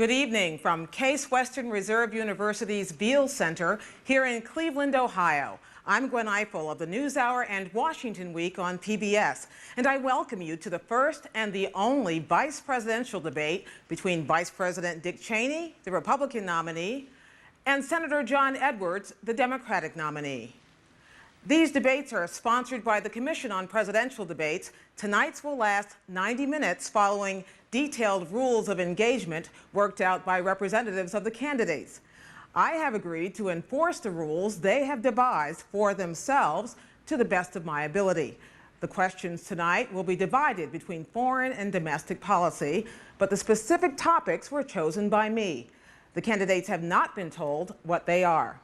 Good evening from Case Western Reserve University's Beale Center here in Cleveland, Ohio. I'm Gwen Ifill of the NewsHour and Washington Week on PBS, and I welcome you to the first and the only vice presidential debate between Vice President Dick Cheney, the Republican nominee, and Senator John Edwards, the Democratic nominee. These debates are sponsored by the Commission on Presidential Debates. Tonight's will last 90 minutes following detailed rules of engagement worked out by representatives of the candidates. I have agreed to enforce the rules they have devised for themselves to the best of my ability. The questions tonight will be divided between foreign and domestic policy, but the specific topics were chosen by me. The candidates have not been told what they are.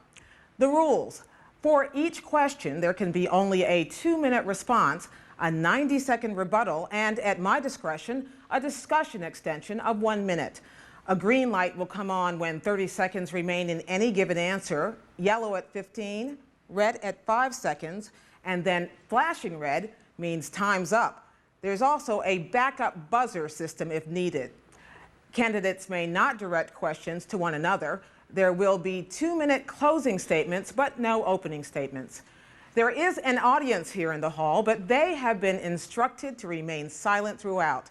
The rules. For each question, there can be only a 2-minute response, a 90-second rebuttal, and at my discretion, a discussion extension of 1 minute. A green light will come on when 30 seconds remain in any given answer, yellow at 15, red at 5 seconds, and then flashing red means time's up. There's also a backup buzzer system if needed. Candidates may not direct questions to one another. There will be 2-minute closing statements, but no opening statements. There is an audience here in the hall, but they have been instructed to remain silent throughout.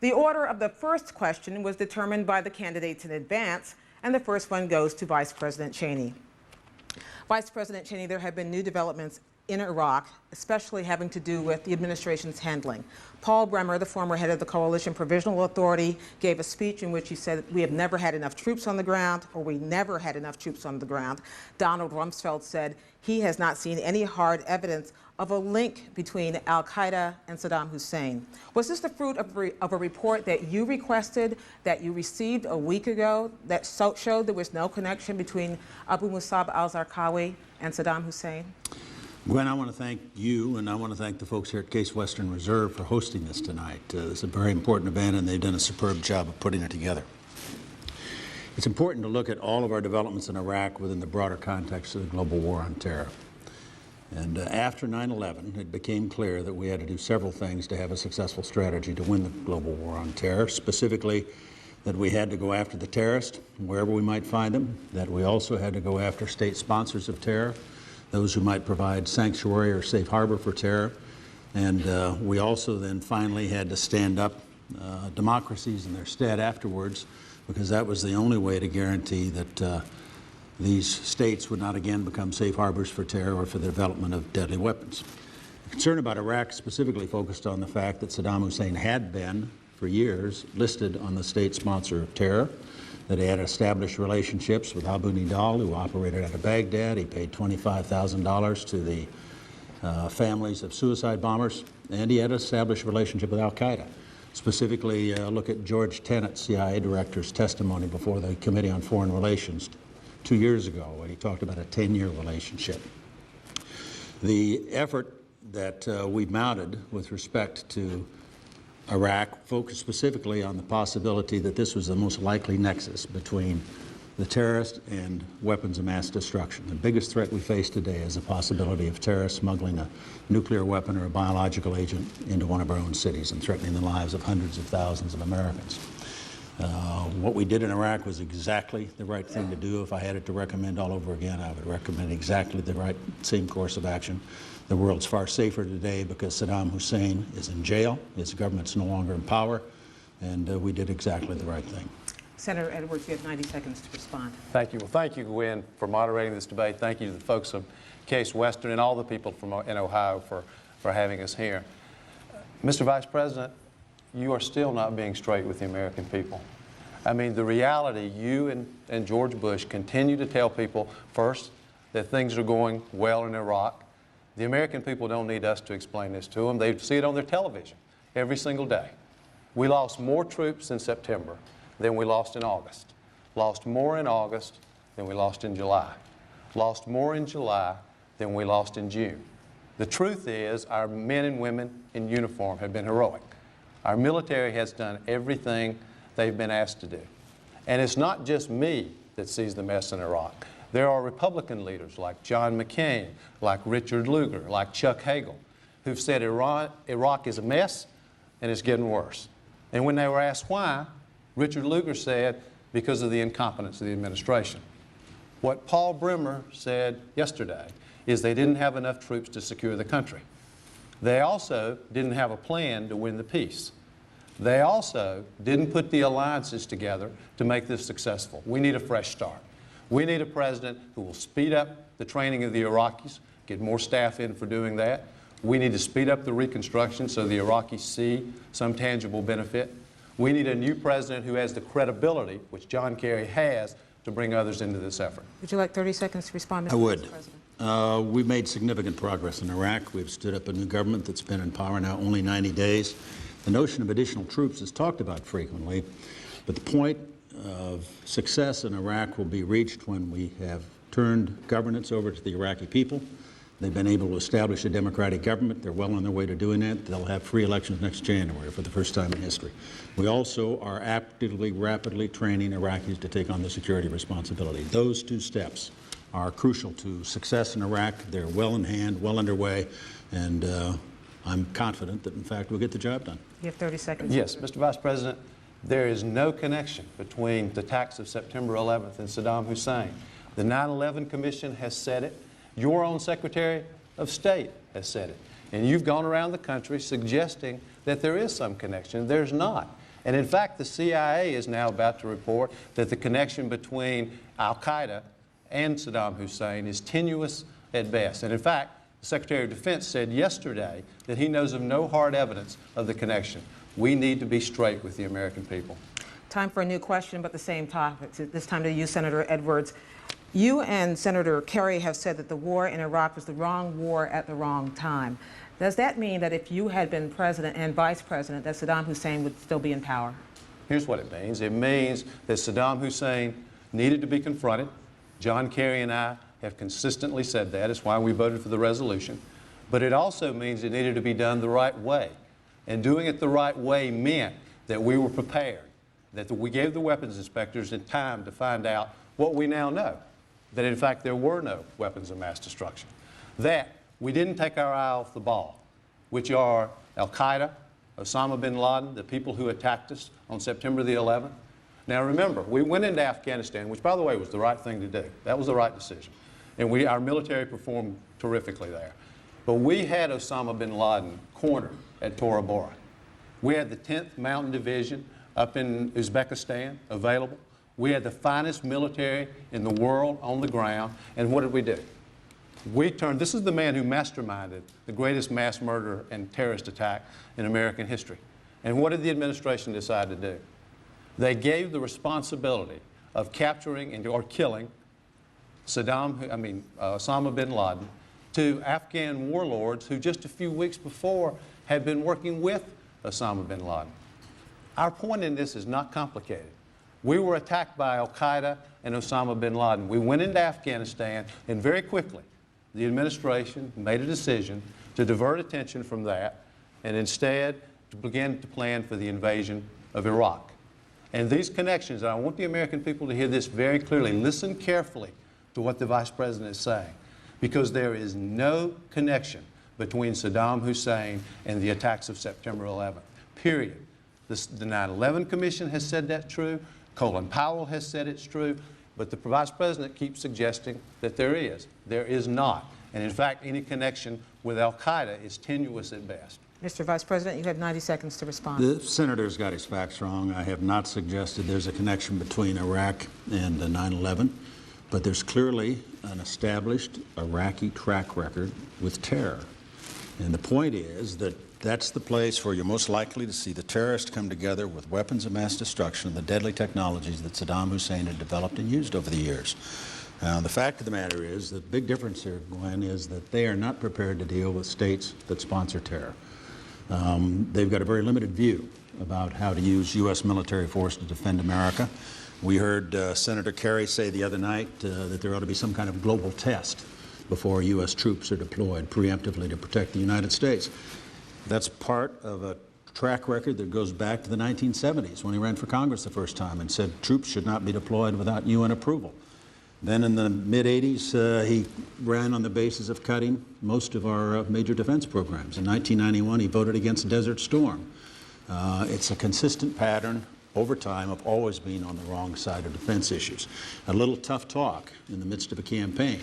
The order of the first question was determined by the candidates in advance, and the first one goes to Vice President Cheney. Vice President Cheney, there have been new developments in Iraq, especially having to do with the administration's handling. Paul Bremer, the former head of the Coalition Provisional Authority, gave a speech in which he said, we have never had enough troops on the ground, or we never had enough troops on the ground. Donald Rumsfeld said he has not seen any hard evidence of a link between al-Qaeda and Saddam Hussein. Was this the fruit of a report that you requested, that you received a week ago, that showed there was no connection between Abu Musab al-Zarqawi and Saddam Hussein? Gwen, I want to thank you, and I want to thank the folks here at Case Western Reserve for hosting this tonight. It's a very important event, and they've done a superb job of putting it together. It's important to look at all of our developments in Iraq within the broader context of the global war on terror. And after 9/11, it became clear that we had to do several things to have a successful strategy to win the global war on terror, specifically that we had to go after the terrorists wherever we might find them, that we also had to go after state sponsors of terror, those who might provide sanctuary or safe harbor for terror. And we also then finally had to stand up democracies in their stead afterwards, because that was the only way to guarantee that these states would not again become safe harbors for terror or for the development of deadly weapons. The concern about Iraq specifically focused on the fact that Saddam Hussein had been, for years, listed on the state sponsor of terror, that he had established relationships with Abu Nidal, who operated out of Baghdad. He paid $25,000 to the families of suicide bombers, and he had established a relationship with al-Qaeda. Specifically, look at George Tenet's CIA director's testimony before the Committee on Foreign Relations 2 years ago, when he talked about a 10-year relationship. The effort that we mounted with respect to Iraq focused specifically on the possibility that this was the most likely nexus between the terrorists and weapons of mass destruction. The biggest threat we face today is the possibility of terrorists smuggling a nuclear weapon or a biological agent into one of our own cities and threatening the lives of hundreds of thousands of Americans. What we did in Iraq was exactly the right thing to do. If I had it to recommend all over again, I would recommend exactly the same course of action. The world's far safer today because Saddam Hussein is in jail, his government's no longer in power, and we did exactly the right thing. Senator Edwards, you have 90 seconds to respond. Thank you. Well, thank you, Gwen, for moderating this debate. Thank you to the folks of Case Western and all the people in Ohio for having us here. Mr. Vice President, you are still not being straight with the American people. I mean, the reality, you and George Bush continue to tell people, first, that things are going well in Iraq. The American people don't need us to explain this to them. They see it on their television every single day. We lost more troops in September than we lost in August. Lost more in August than we lost in July. Lost more in July than we lost in June. The truth is, our men and women in uniform have been heroic. Our military has done everything they've been asked to do. And it's not just me that sees the mess in Iraq. There are Republican leaders like John McCain, like Richard Lugar, like Chuck Hagel, who've said Iraq is a mess and it's getting worse. And when they were asked why, Richard Lugar said, because of the incompetence of the administration. What Paul Bremer said yesterday is they didn't have enough troops to secure the country. They also didn't have a plan to win the peace. They also didn't put the alliances together to make this successful. We need a fresh start. We need a president who will speed up the training of the Iraqis, get more staff in for doing that. We need to speed up the reconstruction so the Iraqis see some tangible benefit. We need a new president who has the credibility, which John Kerry has, to bring others into this effort. Would you like 30 seconds to respond, Mr. I would. Vice President? We've made significant progress in Iraq. We've stood up a new government that's been in power now only 90 days. The notion of additional troops is talked about frequently, but the point of success in Iraq will be reached when we have turned governance over to the Iraqi people. They've been able to establish a democratic government. They're well on their way to doing that. They'll have free elections next January for the first time in history. We also are actively, rapidly training Iraqis to take on the security responsibility. Those two steps are crucial to success in Iraq. They're well in hand, well underway, and I'm confident that, in fact, we'll get the job done. You have 30 seconds. Yes, Mr. Vice President, there is no connection between the attacks of September 11th and Saddam Hussein. The 9/11 Commission has said it. Your own Secretary of State has said it. And you've gone around the country suggesting that there is some connection. There's not. And in fact, the CIA is now about to report that the connection between al-Qaeda and Saddam Hussein is tenuous at best. And in fact, the Secretary of Defense said yesterday that he knows of no hard evidence of the connection. We need to be straight with the American people. Time for a new question, but the same topic. This time to you, Senator Edwards. You and Senator Kerry have said that the war in Iraq was the wrong war at the wrong time. Does that mean that if you had been president and vice president, that Saddam Hussein would still be in power? Here's what it means. It means that Saddam Hussein needed to be confronted. John Kerry and I have consistently said that. It's why we voted for the resolution. But it also means it needed to be done the right way. And doing it the right way meant that we were prepared, that we gave the weapons inspectors time to find out what we now know, that in fact there were no weapons of mass destruction, that we didn't take our eye off the ball, which are al-Qaeda, Osama bin Laden, the people who attacked us on September the 11th. Now remember, we went into Afghanistan, which by the way was the right thing to do. That was the right decision. And our military performed terrifically there. But we had Osama bin Laden cornered at Tora Bora. We had the 10th Mountain Division up in Uzbekistan available. We had the finest military in the world on the ground. And what did we do? This is the man who masterminded the greatest mass murder and terrorist attack in American history. And what did the administration decide to do? They gave the responsibility of capturing or killing Osama bin Laden to Afghan warlords who just a few weeks before had been working with Osama bin Laden. Our point in this is not complicated. We were attacked by al-Qaeda and Osama bin Laden. We went into Afghanistan, and very quickly, the administration made a decision to divert attention from that and instead to begin to plan for the invasion of Iraq. And these connections, and I want the American people to hear this very clearly, listen carefully to what the Vice President is saying, because there is no connection between Saddam Hussein and the attacks of September 11th, period. The 9/11 Commission has said that's true. Colin Powell has said it's true. But the Vice President keeps suggesting that there is. There is not. And in fact, any connection with al-Qaeda is tenuous at best. Mr. Vice President, you have 90 seconds to respond. The senator's got his facts wrong. I have not suggested there's a connection between Iraq and 9/11, but there's clearly an established Iraqi track record with terror. And the point is that that's the place where you're most likely to see the terrorists come together with weapons of mass destruction and the deadly technologies that Saddam Hussein had developed and used over the years. The fact of the matter is, the big difference here, Gwen, is that they are not prepared to deal with states that sponsor terror. They've got a very limited view about how to use U.S. military force to defend America. We heard Senator Kerry say the other night that there ought to be some kind of global test before U.S. troops are deployed preemptively to protect the United States. That's part of a track record that goes back to the 1970s when he ran for Congress the first time and said troops should not be deployed without UN approval. Then in the mid-'80s, he ran on the basis of cutting most of our major defense programs. In 1991, he voted against Desert Storm. It's a consistent pattern over time, of always being on the wrong side of defense issues. A little tough talk in the midst of a campaign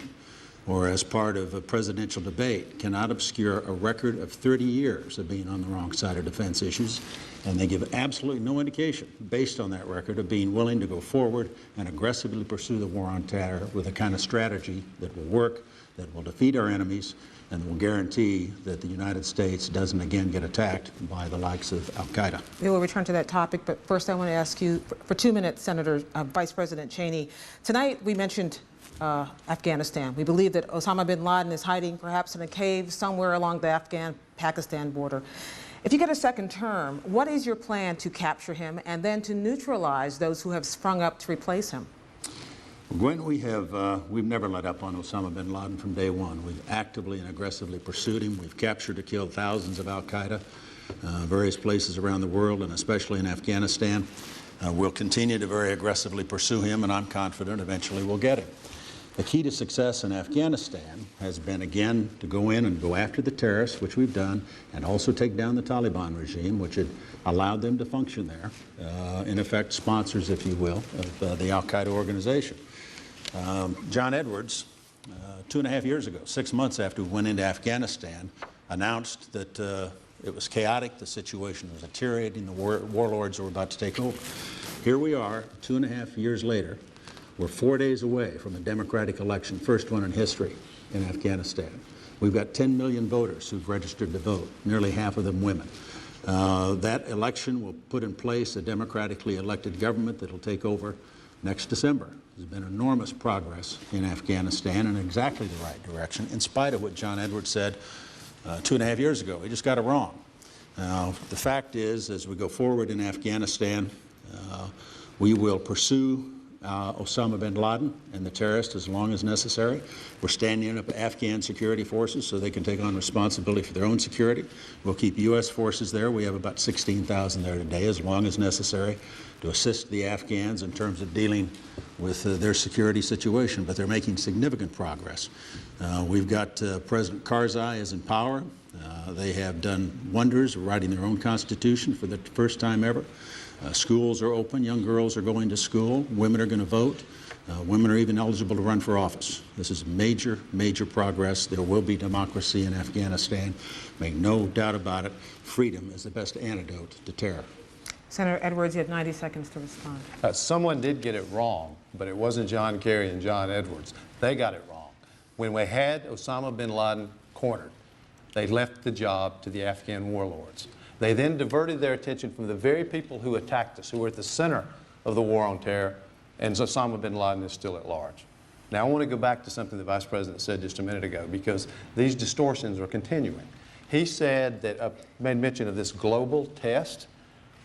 or as part of a presidential debate cannot obscure a record of 30 years of being on the wrong side of defense issues, and they give absolutely no indication, based on that record, of being willing to go forward and aggressively pursue the war on terror with a kind of strategy that will work, that will defeat our enemies, and will guarantee that the United States doesn't again get attacked by the likes of al-Qaeda. We will return to that topic, but first I want to ask you, for 2 minutes, Senator Vice President Cheney. Tonight we mentioned Afghanistan. We believe that Osama bin Laden is hiding perhaps in a cave somewhere along the Afghan-Pakistan border. If you get a second term, what is your plan to capture him and then to neutralize those who have sprung up to replace him? Gwen, we've never let up on Osama bin Laden from day one. We've actively and aggressively pursued him. We've captured or killed thousands of al-Qaeda, various places around the world, and especially in Afghanistan. We'll continue to very aggressively pursue him, and I'm confident eventually we'll get him. The key to success in Afghanistan has been, again, to go in and go after the terrorists, which we've done, and also take down the Taliban regime, which had allowed them to function there, in effect sponsors, if you will, of the al-Qaeda organization. John Edwards, 2.5 years ago, 6 months after we went into Afghanistan, announced that it was chaotic, the situation was deteriorating, the warlords were about to take over. Here we are, 2.5 years later. We're 4 days away from a democratic election, first one in history in Afghanistan. We've got 10 million voters who've registered to vote, nearly half of them women. That election will put in place a democratically elected government that will take over next December. There's been enormous progress in Afghanistan in exactly the right direction, in spite of what John Edwards said 2.5 years ago. He just got it wrong. The fact is, as we go forward in Afghanistan, we will pursue Osama bin Laden and the terrorists as long as necessary. We're standing up Afghan security forces so they can take on responsibility for their own security. We'll keep U.S. forces there. We have about 16,000 there today, as long as necessary, to assist the Afghans in terms of dealing with their security situation, but they're making significant progress. We've got President Karzai is in power. They have done wonders, writing their own constitution for the first time ever. Schools are open, young girls are going to school, women are going to vote, women are even eligible to run for office. This is major, major progress. There will be democracy in Afghanistan. Make no doubt about it. Freedom is the best antidote to terror. Senator Edwards, you have 90 seconds to respond. Someone did get it wrong, but it wasn't John Kerry and John Edwards. They got it wrong. When we had Osama bin Laden cornered, they left the job to the Afghan warlords. They then diverted their attention from the very people who attacked us, who were at the center of the war on terror, and Osama bin Laden is still at large. Now, I want to go back to something the Vice President said just a minute ago, because these distortions are continuing. He said that, made mention of this global test.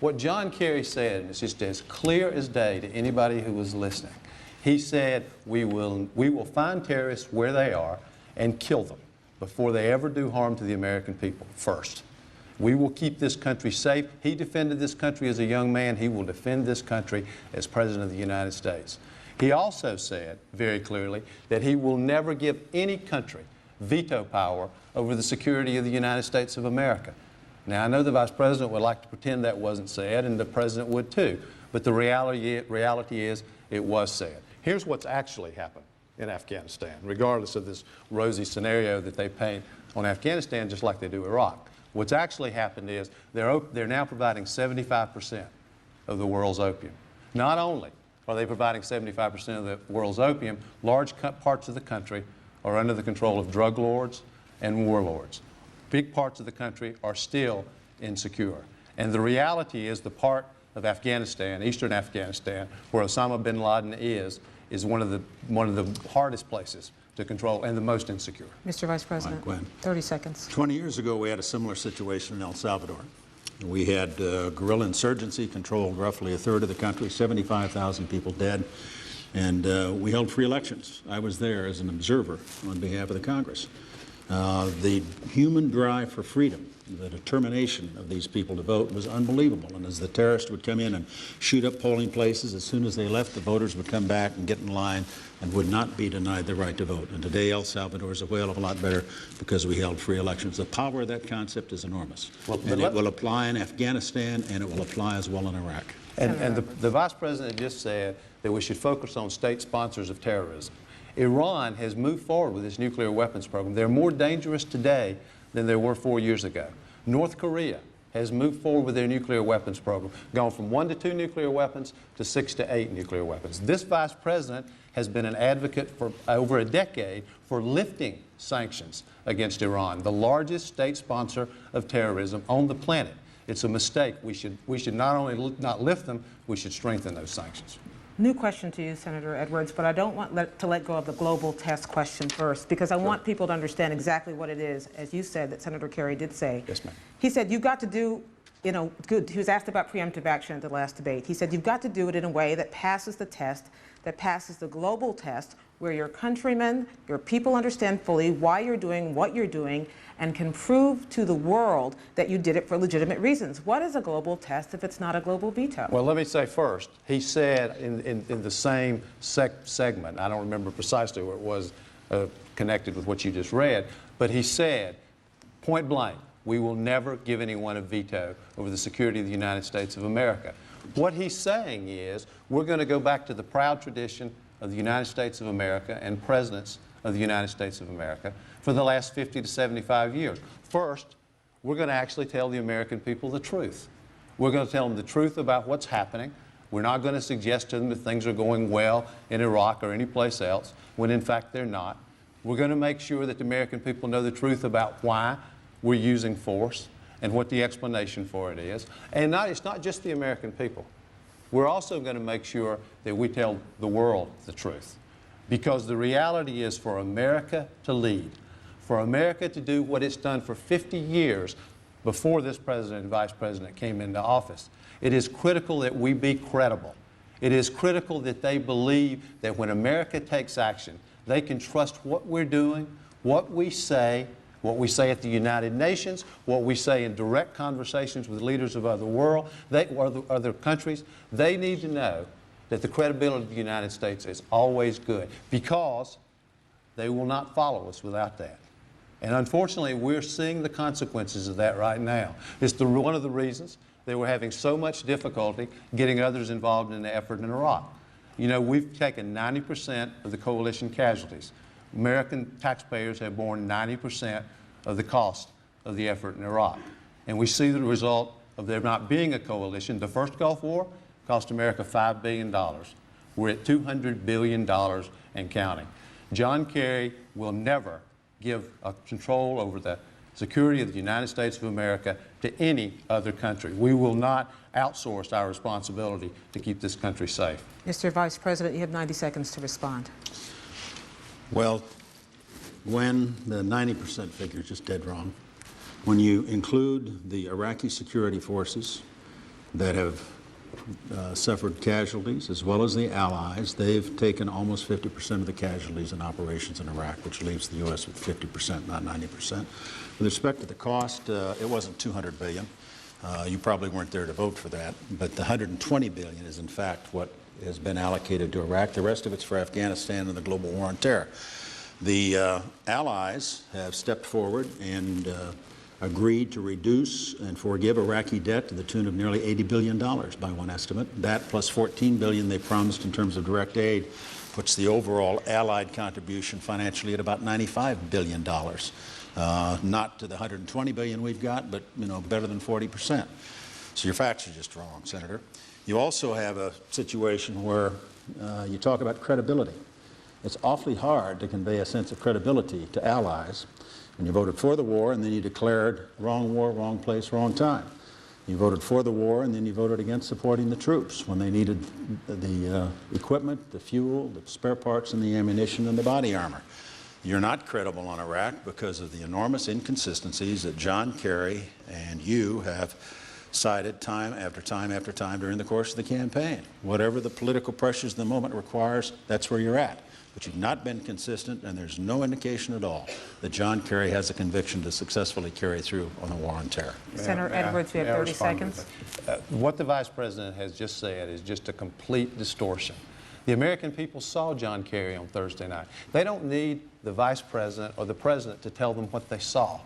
What John Kerry said, and it's just as clear as day to anybody who was listening, he said, we will find terrorists where they are and kill them before they ever do harm to the American people first. We will keep this country safe. He defended this country as a young man. He will defend this country as President of the United States. He also said very clearly that he will never give any country veto power over the security of the United States of America. Now, I know the Vice President would like to pretend that wasn't said, and the President would too, but the reality is it was said. Here's what's actually happened in Afghanistan, regardless of this rosy scenario that they paint on Afghanistan, just like they do Iraq. What's actually happened is they're now providing 75% of the world's opium. Not only are they providing 75% of the world's opium, large parts of the country are under the control of drug lords and warlords. Big parts of the country are still insecure. And the reality is the part of Afghanistan, eastern Afghanistan, where Osama bin Laden is one of the hardest places to control and the most insecure. Mr. Vice President, Gwen. 30 seconds. 20 years ago, we had a similar situation in El Salvador. We had guerrilla insurgency controlled roughly a third of the country, 75,000 people dead, and we held free elections. I was there as an observer on behalf of the Congress. The human drive for freedom, the determination of these people to vote was unbelievable. And as the terrorists would come in and shoot up polling places, as soon as they left, the voters would come back and get in line and would not be denied the right to vote. And today, El Salvador is a whale of a lot better because we held free elections. The power of that concept is enormous. And it will apply in Afghanistan, and it will apply as well in Iraq. And the Vice President just said that we should focus on state sponsors of terrorism. Iran has moved forward with its nuclear weapons program. They're more dangerous today than they were 4 years ago. North Korea has moved forward with their nuclear weapons program, gone from 1 to 2 nuclear weapons to 6 to 8 nuclear weapons. This Vice President has been an advocate for over a decade for lifting sanctions against Iran, the largest state sponsor of terrorism on the planet. It's a mistake. We should not only not lift them, we should strengthen those sanctions. New question to you, Senator Edwards, but I don't want to let go of the global test question first, because I want people to understand exactly what it is, as you said, that Senator Kerry did say. Yes, ma'am. He said you've got to do, good. He was asked about preemptive action at the last debate. He said you've got to do it in a way that passes the test, that passes the global test, where your countrymen, your people understand fully why you're doing what you're doing and can prove to the world that you did it for legitimate reasons. What is a global test if it's not a global veto? Well, let me say first, he said in the same segment, I don't remember precisely where it was connected with what you just read, but he said, point blank, we will never give anyone a veto over the security of the United States of America. What he's saying is we're going to go back to the proud tradition of the United States of America and presidents of the United States of America for the last 50 to 75 years. First, we're going to actually tell the American people the truth. We're going to tell them the truth about what's happening. We're not going to suggest to them that things are going well in Iraq or any place else, when in fact they're not. We're going to make sure that the American people know the truth about why we're using force and what the explanation for it is. And it's not just the American people. We're also going to make sure that we tell the world the truth. Because the reality is, for America to lead, for America to do what it's done for 50 years before this president and vice president came into office, it is critical that we be credible. It is critical that they believe that when America takes action, they can trust what we're doing, what we say at the United Nations, what we say in direct conversations with leaders of other countries. They need to know that the credibility of the United States is always good, because they will not follow us without that. And unfortunately, we're seeing the consequences of that right now. It's one of the reasons that we're having so much difficulty getting others involved in the effort in Iraq. You know, we've taken 90% of the coalition casualties. American taxpayers have borne 90% of the cost of the effort in Iraq. And we see the result of there not being a coalition. The first Gulf War cost America $5 billion. We're at $200 billion and counting. John Kerry will never give control over the security of the United States of America to any other country. We will not outsource our responsibility to keep this country safe. Mr. Vice President, you have 90 seconds to respond. Well, Gwen, the 90% figure is just dead wrong. When you include the Iraqi security forces that have suffered casualties, as well as the allies, they've taken almost 50% of the casualties in operations in Iraq, which leaves the U.S. with 50%, not 90%. With respect to the cost, it wasn't $200 billion. You probably weren't there to vote for that, but the $120 billion is in fact what has been allocated to Iraq. The rest of it's for Afghanistan and the global war on terror. The allies have stepped forward and agreed to reduce and forgive Iraqi debt to the tune of nearly $80 billion by one estimate. That plus $14 billion they promised in terms of direct aid puts the overall allied contribution financially at about $95 billion. Not to the $120 billion we've got, but better than 40%. So your facts are just wrong, Senator. You also have a situation where you talk about credibility. It's awfully hard to convey a sense of credibility to allies when you voted for the war and then you declared wrong war, wrong place, wrong time. You voted for the war and then you voted against supporting the troops when they needed the equipment, the fuel, the spare parts, and the ammunition and the body armor. You're not credible on Iraq because of the enormous inconsistencies that John Kerry and you have cited time after time after time during the course of the campaign. Whatever the political pressures the moment requires, that's where you're at. but you've not been consistent, and there's no indication at all that John Kerry has a conviction to successfully carry through on the war on terror. Senator Edwards, you have 30 seconds. What the Vice President has just said is just a complete distortion. The American people saw John Kerry on Thursday night. They don't need the Vice President or the President to tell them what they saw.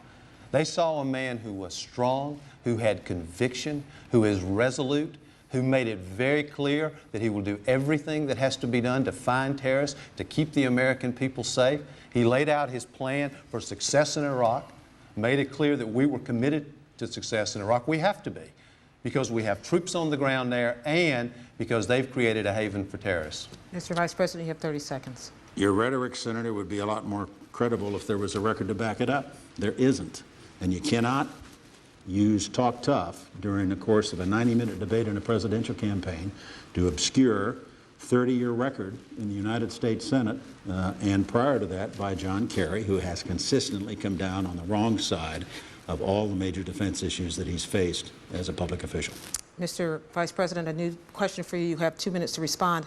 They saw a man who was strong, who had conviction, who is resolute, who made it very clear that he will do everything that has to be done to find terrorists, to keep the American people safe. He laid out his plan for success in Iraq, made it clear that we were committed to success in Iraq. We have to be, because we have troops on the ground there and because they've created a haven for terrorists. Mr. Vice President, you have 30 seconds. Your rhetoric, Senator, would be a lot more credible if there was a record to back it up. There isn't. And you cannot use talk tough during the course of a 90-minute debate in a presidential campaign to obscure 30-year record in the United States Senate and prior to that by John Kerry, who has consistently come down on the wrong side of all the major defense issues that he's faced as a public official. Mr. Vice President, a new question for you. You have 2 minutes to respond.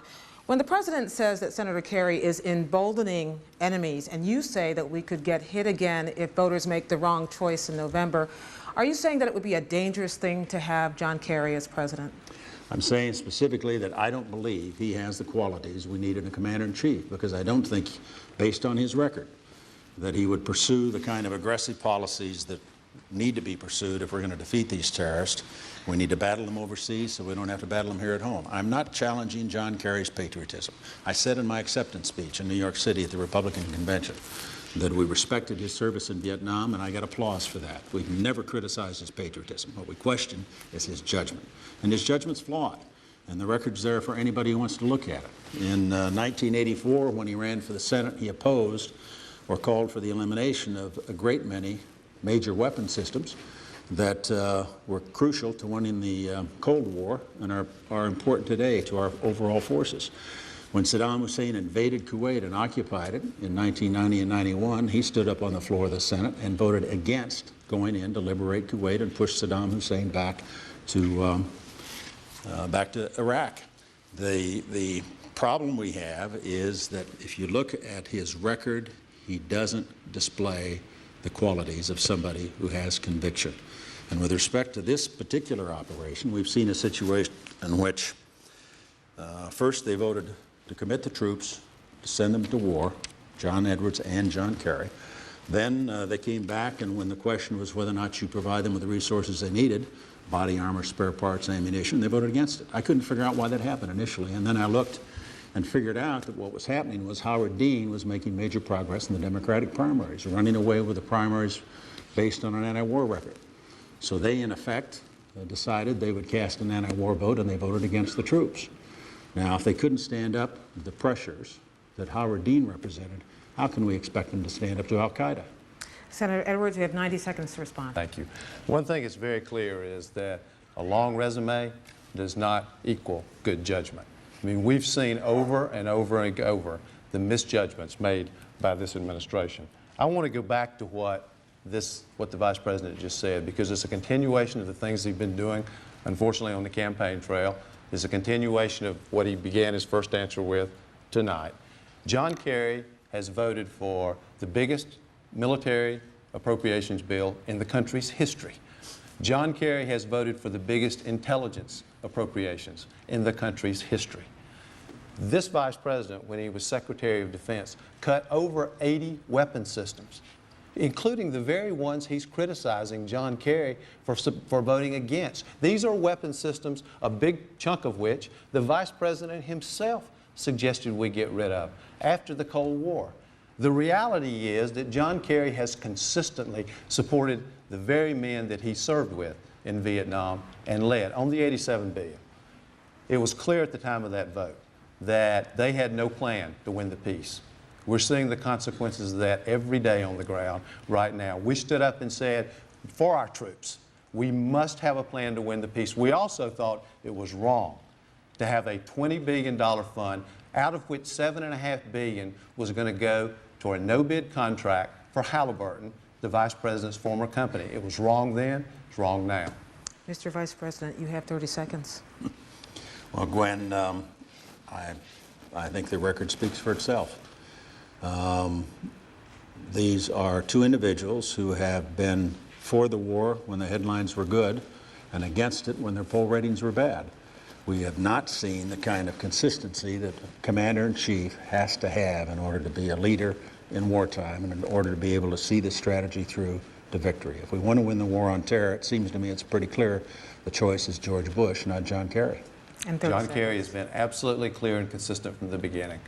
When the President says that Senator Kerry is emboldening enemies, and you say that we could get hit again if voters make the wrong choice in November, are you saying that it would be a dangerous thing to have John Kerry as president? I'm saying specifically that I don't believe he has the qualities we need in a commander-in-chief, because I don't think, based on his record, that he would pursue the kind of aggressive policies that need to be pursued if we're going to defeat these terrorists. We need to battle them overseas so we don't have to battle them here at home. I'm not challenging John Kerry's patriotism. I said in my acceptance speech in New York City at the Republican convention that we respected his service in Vietnam, and I got applause for that. We've never criticized his patriotism. What we question is his judgment. And his judgment's flawed. And the record's there for anybody who wants to look at it. In 1984, when he ran for the Senate, he opposed or called for the elimination of a great many major weapon systems that were crucial to winning the Cold War and are important today to our overall forces. When Saddam Hussein invaded Kuwait and occupied it in 1990 and 91, he stood up on the floor of the Senate and voted against going in to liberate Kuwait and push Saddam Hussein back to Iraq. The problem we have is that if you look at his record, he doesn't display the qualities of somebody who has conviction. And with respect to this particular operation, we've seen a situation in which first they voted to commit the troops, to send them to war, John Edwards and John Kerry. Then they came back, and when the question was whether or not you provide them with the resources they needed, body armor, spare parts, ammunition, they voted against it. I couldn't figure out why that happened initially, and then I looked and figured out that what was happening was Howard Dean was making major progress in the Democratic primaries, running away with the primaries based on an anti-war record. So they, in effect, decided they would cast an anti-war vote, and they voted against the troops. Now, if they couldn't stand up to the pressures that Howard Dean represented, how can we expect them to stand up to al-Qaeda? Senator Edwards, you have 90 seconds to respond. Thank you. One thing that's very clear is that a long resume does not equal good judgment. I mean, we've seen over and over and over the misjudgments made by this administration. I want to go back to what the Vice President just said, because it's a continuation of the things he's been doing, unfortunately, on the campaign trail. It's a continuation of what he began his first answer with tonight. John Kerry has voted for the biggest military appropriations bill in the country's history. John Kerry has voted for the biggest intelligence appropriations in the country's history. This Vice President, when he was Secretary of Defense, cut over 80 weapon systems, including the very ones he's criticizing John Kerry for voting against. These are weapon systems, a big chunk of which the Vice President himself suggested we get rid of after the Cold War. The reality is that John Kerry has consistently supported the very men that he served with in Vietnam and led on the $87 billion. It was clear at the time of that vote that they had no plan to win the peace. We're seeing the consequences of that every day on the ground right now. We stood up and said, for our troops, we must have a plan to win the peace. We also thought it was wrong to have a $20 billion fund, out of which $7.5 billion was going to go toward a no-bid contract for Halliburton, the Vice President's former company. It was wrong then, it's wrong now. Mr. Vice President, you have 30 seconds. Well, Gwen, I think the record speaks for itself. These are two individuals who have been for the war when the headlines were good and against it when their poll ratings were bad. We have not seen the kind of consistency that a commander-in-chief has to have in order to be a leader in wartime and in order to be able to see the strategy through to victory. If we want to win the war on terror, it seems to me it's pretty clear the choice is George Bush, not John Kerry. And John Kerry has been absolutely clear and consistent from the beginning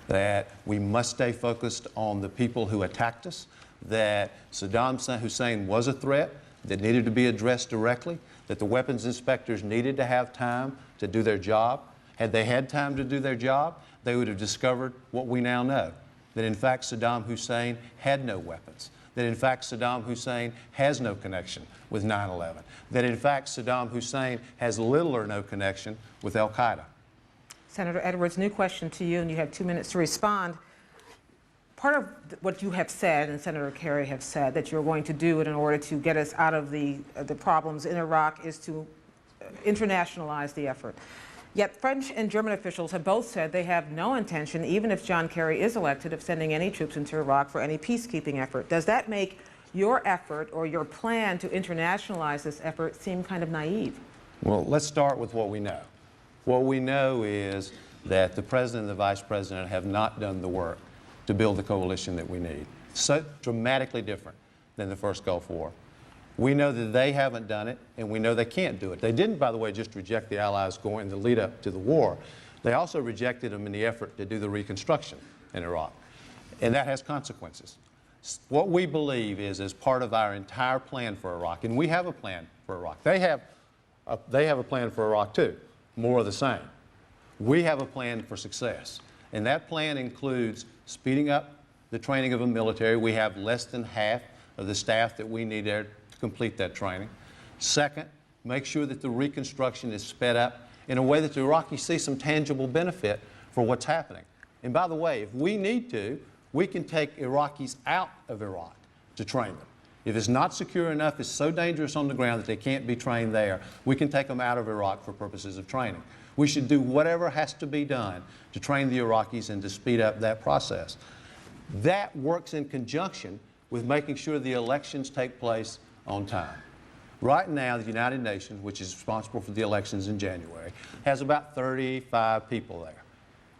that we must stay focused on the people who attacked us, that Saddam Hussein was a threat that needed to be addressed directly, that the weapons inspectors needed to have time to do their job. Had they had time to do their job, they would have discovered what we now know, that in fact Saddam Hussein had no weapons, that in fact Saddam Hussein has no connection with 9/11, that in fact Saddam Hussein has little or no connection with Al-Qaeda. Senator Edwards, new question to you, and you have 2 minutes to respond. Part of what you have said, and Senator Kerry have said, that you're going to do in order to get us out of the problems in Iraq is to internationalize the effort. Yet French and German officials have both said they have no intention, even if John Kerry is elected, of sending any troops into Iraq for any peacekeeping effort. Does that make your effort or your plan to internationalize this effort seem kind of naive? Well, let's start with what we know. What we know is that the President and the Vice President have not done the work to build the coalition that we need. So dramatically different than the first Gulf War. We know that they haven't done it, and we know they can't do it. They didn't, by the way, just reject the Allies going in the lead up to the war. They also rejected them in the effort to do the reconstruction in Iraq. And that has consequences. What we believe is, as part of our entire plan for Iraq, and we have a plan for Iraq. They have a plan for Iraq too, more of the same. We have a plan for success. And that plan includes speeding up the training of a military. We have less than half of the staff that we need there to complete that training. Second, make sure that the reconstruction is sped up in a way that the Iraqis see some tangible benefit for what's happening. And by the way, if we need to, we can take Iraqis out of Iraq to train them. If it's not secure enough, it's so dangerous on the ground that they can't be trained there, we can take them out of Iraq for purposes of training. We should do whatever has to be done to train the Iraqis and to speed up that process. That works in conjunction with making sure the elections take place on time. Right now, the United Nations, which is responsible for the elections in January, has about 35 people there.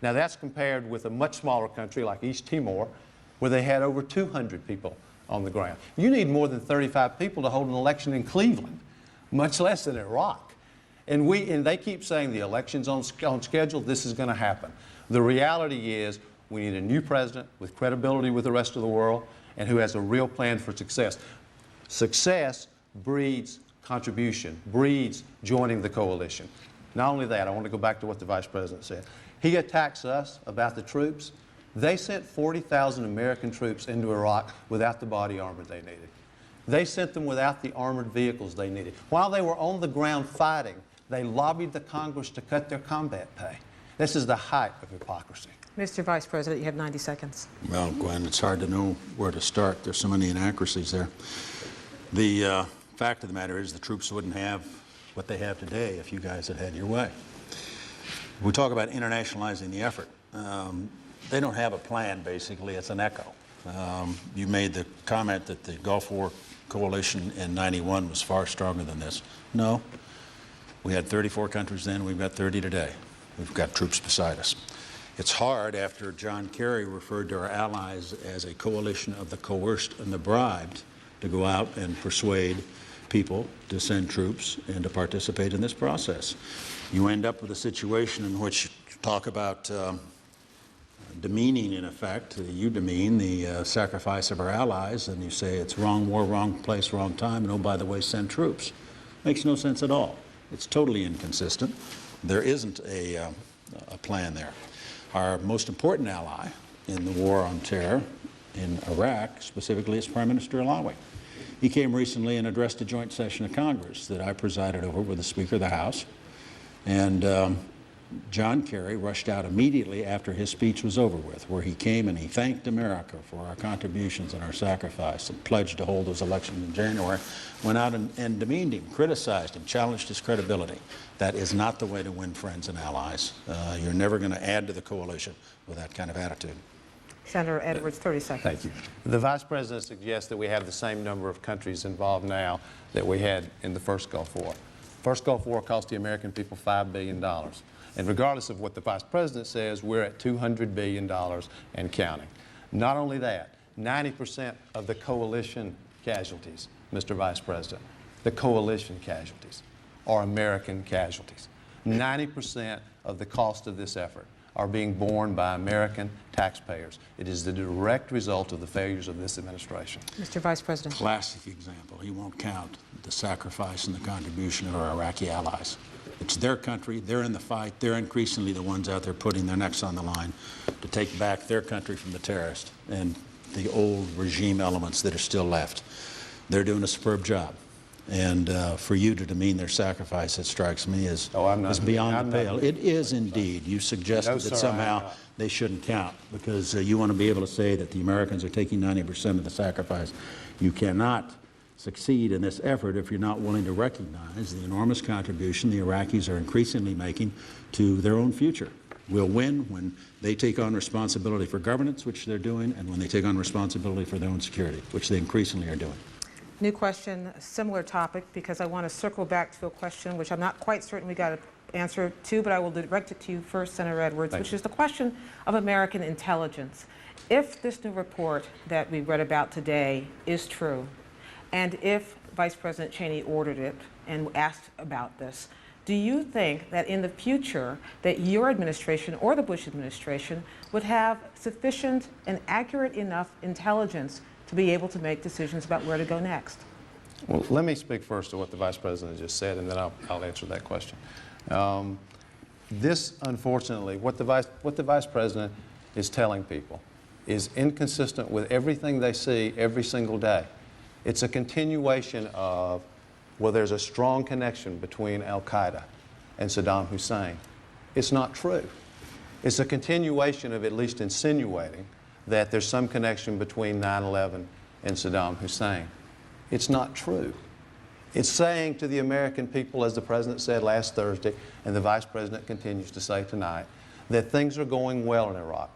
Now that's compared with a much smaller country like East Timor, where they had over 200 people on the ground. You need more than 35 people to hold an election in Cleveland, much less in Iraq. And they keep saying the election's on schedule, this is going to happen. The reality is we need a new president with credibility with the rest of the world and who has a real plan for success. Success breeds contribution, breeds joining the coalition. Not only that, I want to go back to what the Vice President said. He attacks us about the troops. They sent 40,000 American troops into Iraq without the body armor they needed. They sent them without the armored vehicles they needed. While they were on the ground fighting, they lobbied the Congress to cut their combat pay. This is the height of hypocrisy. Mr. Vice President, you have 90 seconds. Well, Gwen, it's hard to know where to start. There's so many inaccuracies there. The fact of the matter is the troops wouldn't have what they have today if you guys had had your way. We talk about internationalizing the effort. They don't have a plan, basically. It's an echo. You made the comment that the Gulf War coalition in '91 was far stronger than this. No. We had 34 countries then. We've got 30 today. We've got troops beside us. It's hard after John Kerry referred to our allies as a coalition of the coerced and the bribed to go out and persuade people to send troops and to participate in this process. You end up with a situation in which you talk about demeaning, in effect. You demean the sacrifice of our allies, and you say it's wrong war, wrong place, wrong time, and oh, by the way, send troops. Makes no sense at all. It's totally inconsistent. There isn't a plan there. Our most important ally in the war on terror in Iraq, specifically, is Prime Minister Alawi. He came recently and addressed a joint session of Congress that I presided over with the Speaker of the House. And John Kerry rushed out immediately after his speech was over with, where he came and he thanked America for our contributions and our sacrifice and pledged to hold those elections in January, went out and demeaned him, criticized him, challenged his credibility. That is not the way to win friends and allies. You're never going to add to the coalition with that kind of attitude. Senator Edwards, 30 seconds. Thank you. The Vice President suggests that we have the same number of countries involved now that we had in the first Gulf War. First Gulf War cost the American people $5 billion. And regardless of what the Vice President says, we're at $200 billion and counting. Not only that, 90% of the coalition casualties, Mr. Vice President, the coalition casualties are American casualties. 90% of the cost of this effort are being borne by American taxpayers. It is the direct result of the failures of this administration. Mr. Vice President. Classic example. He won't count the sacrifice and the contribution of our Iraqi allies. It's their country. They're in the fight. They're increasingly the ones out there putting their necks on the line to take back their country from the terrorists and the old regime elements that are still left. They're doing a superb job. And for you to demean their sacrifice, it strikes me as beyond the pale. It is indeed. You suggested that somehow they shouldn't count because you want to be able to say that the Americans are taking 90% of the sacrifice. You cannot succeed in this effort if you're not willing to recognize the enormous contribution the Iraqis are increasingly making to their own future. We'll win when they take on responsibility for governance, which they're doing, and when they take on responsibility for their own security, which they increasingly are doing. New question, similar topic, because I want to circle back to a question which I'm not quite certain we got an answer to, but I will direct it to you first, Senator Edwards, which is the question of American intelligence. If this new report that we read about today is true, and if Vice President Cheney ordered it and asked about this, do you think that in the future that your administration or the Bush administration would have sufficient and accurate enough intelligence to be able to make decisions about where to go next? Well, let me speak first to what the Vice President just said, and then I'll answer that question. This, unfortunately, what the Vice President is telling people is inconsistent with everything they see every single day. It's a continuation of, well, there's a strong connection between al-Qaeda and Saddam Hussein. It's not true. It's a continuation of at least insinuating that there's some connection between 9/11 and Saddam Hussein. It's not true. It's saying to the American people, as the President said last Thursday, and the Vice President continues to say tonight, that things are going well in Iraq.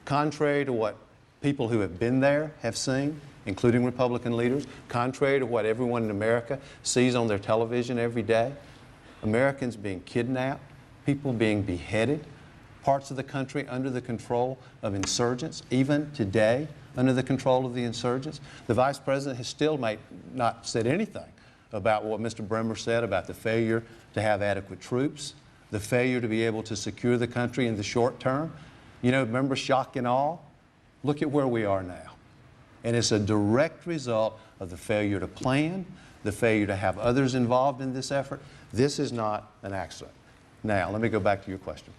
Contrary to what people who have been there have seen, including Republican leaders, contrary to what everyone in America sees on their television every day, Americans being kidnapped, people being beheaded, parts of the country under the control of insurgents, even today under the control of the insurgents. The Vice President has still not said anything about what Mr. Bremer said about the failure to have adequate troops, the failure to be able to secure the country in the short term. You know, remember shock and awe? Look at where we are now. And it's a direct result of the failure to plan, the failure to have others involved in this effort. This is not an accident. Now, let me go back to your question.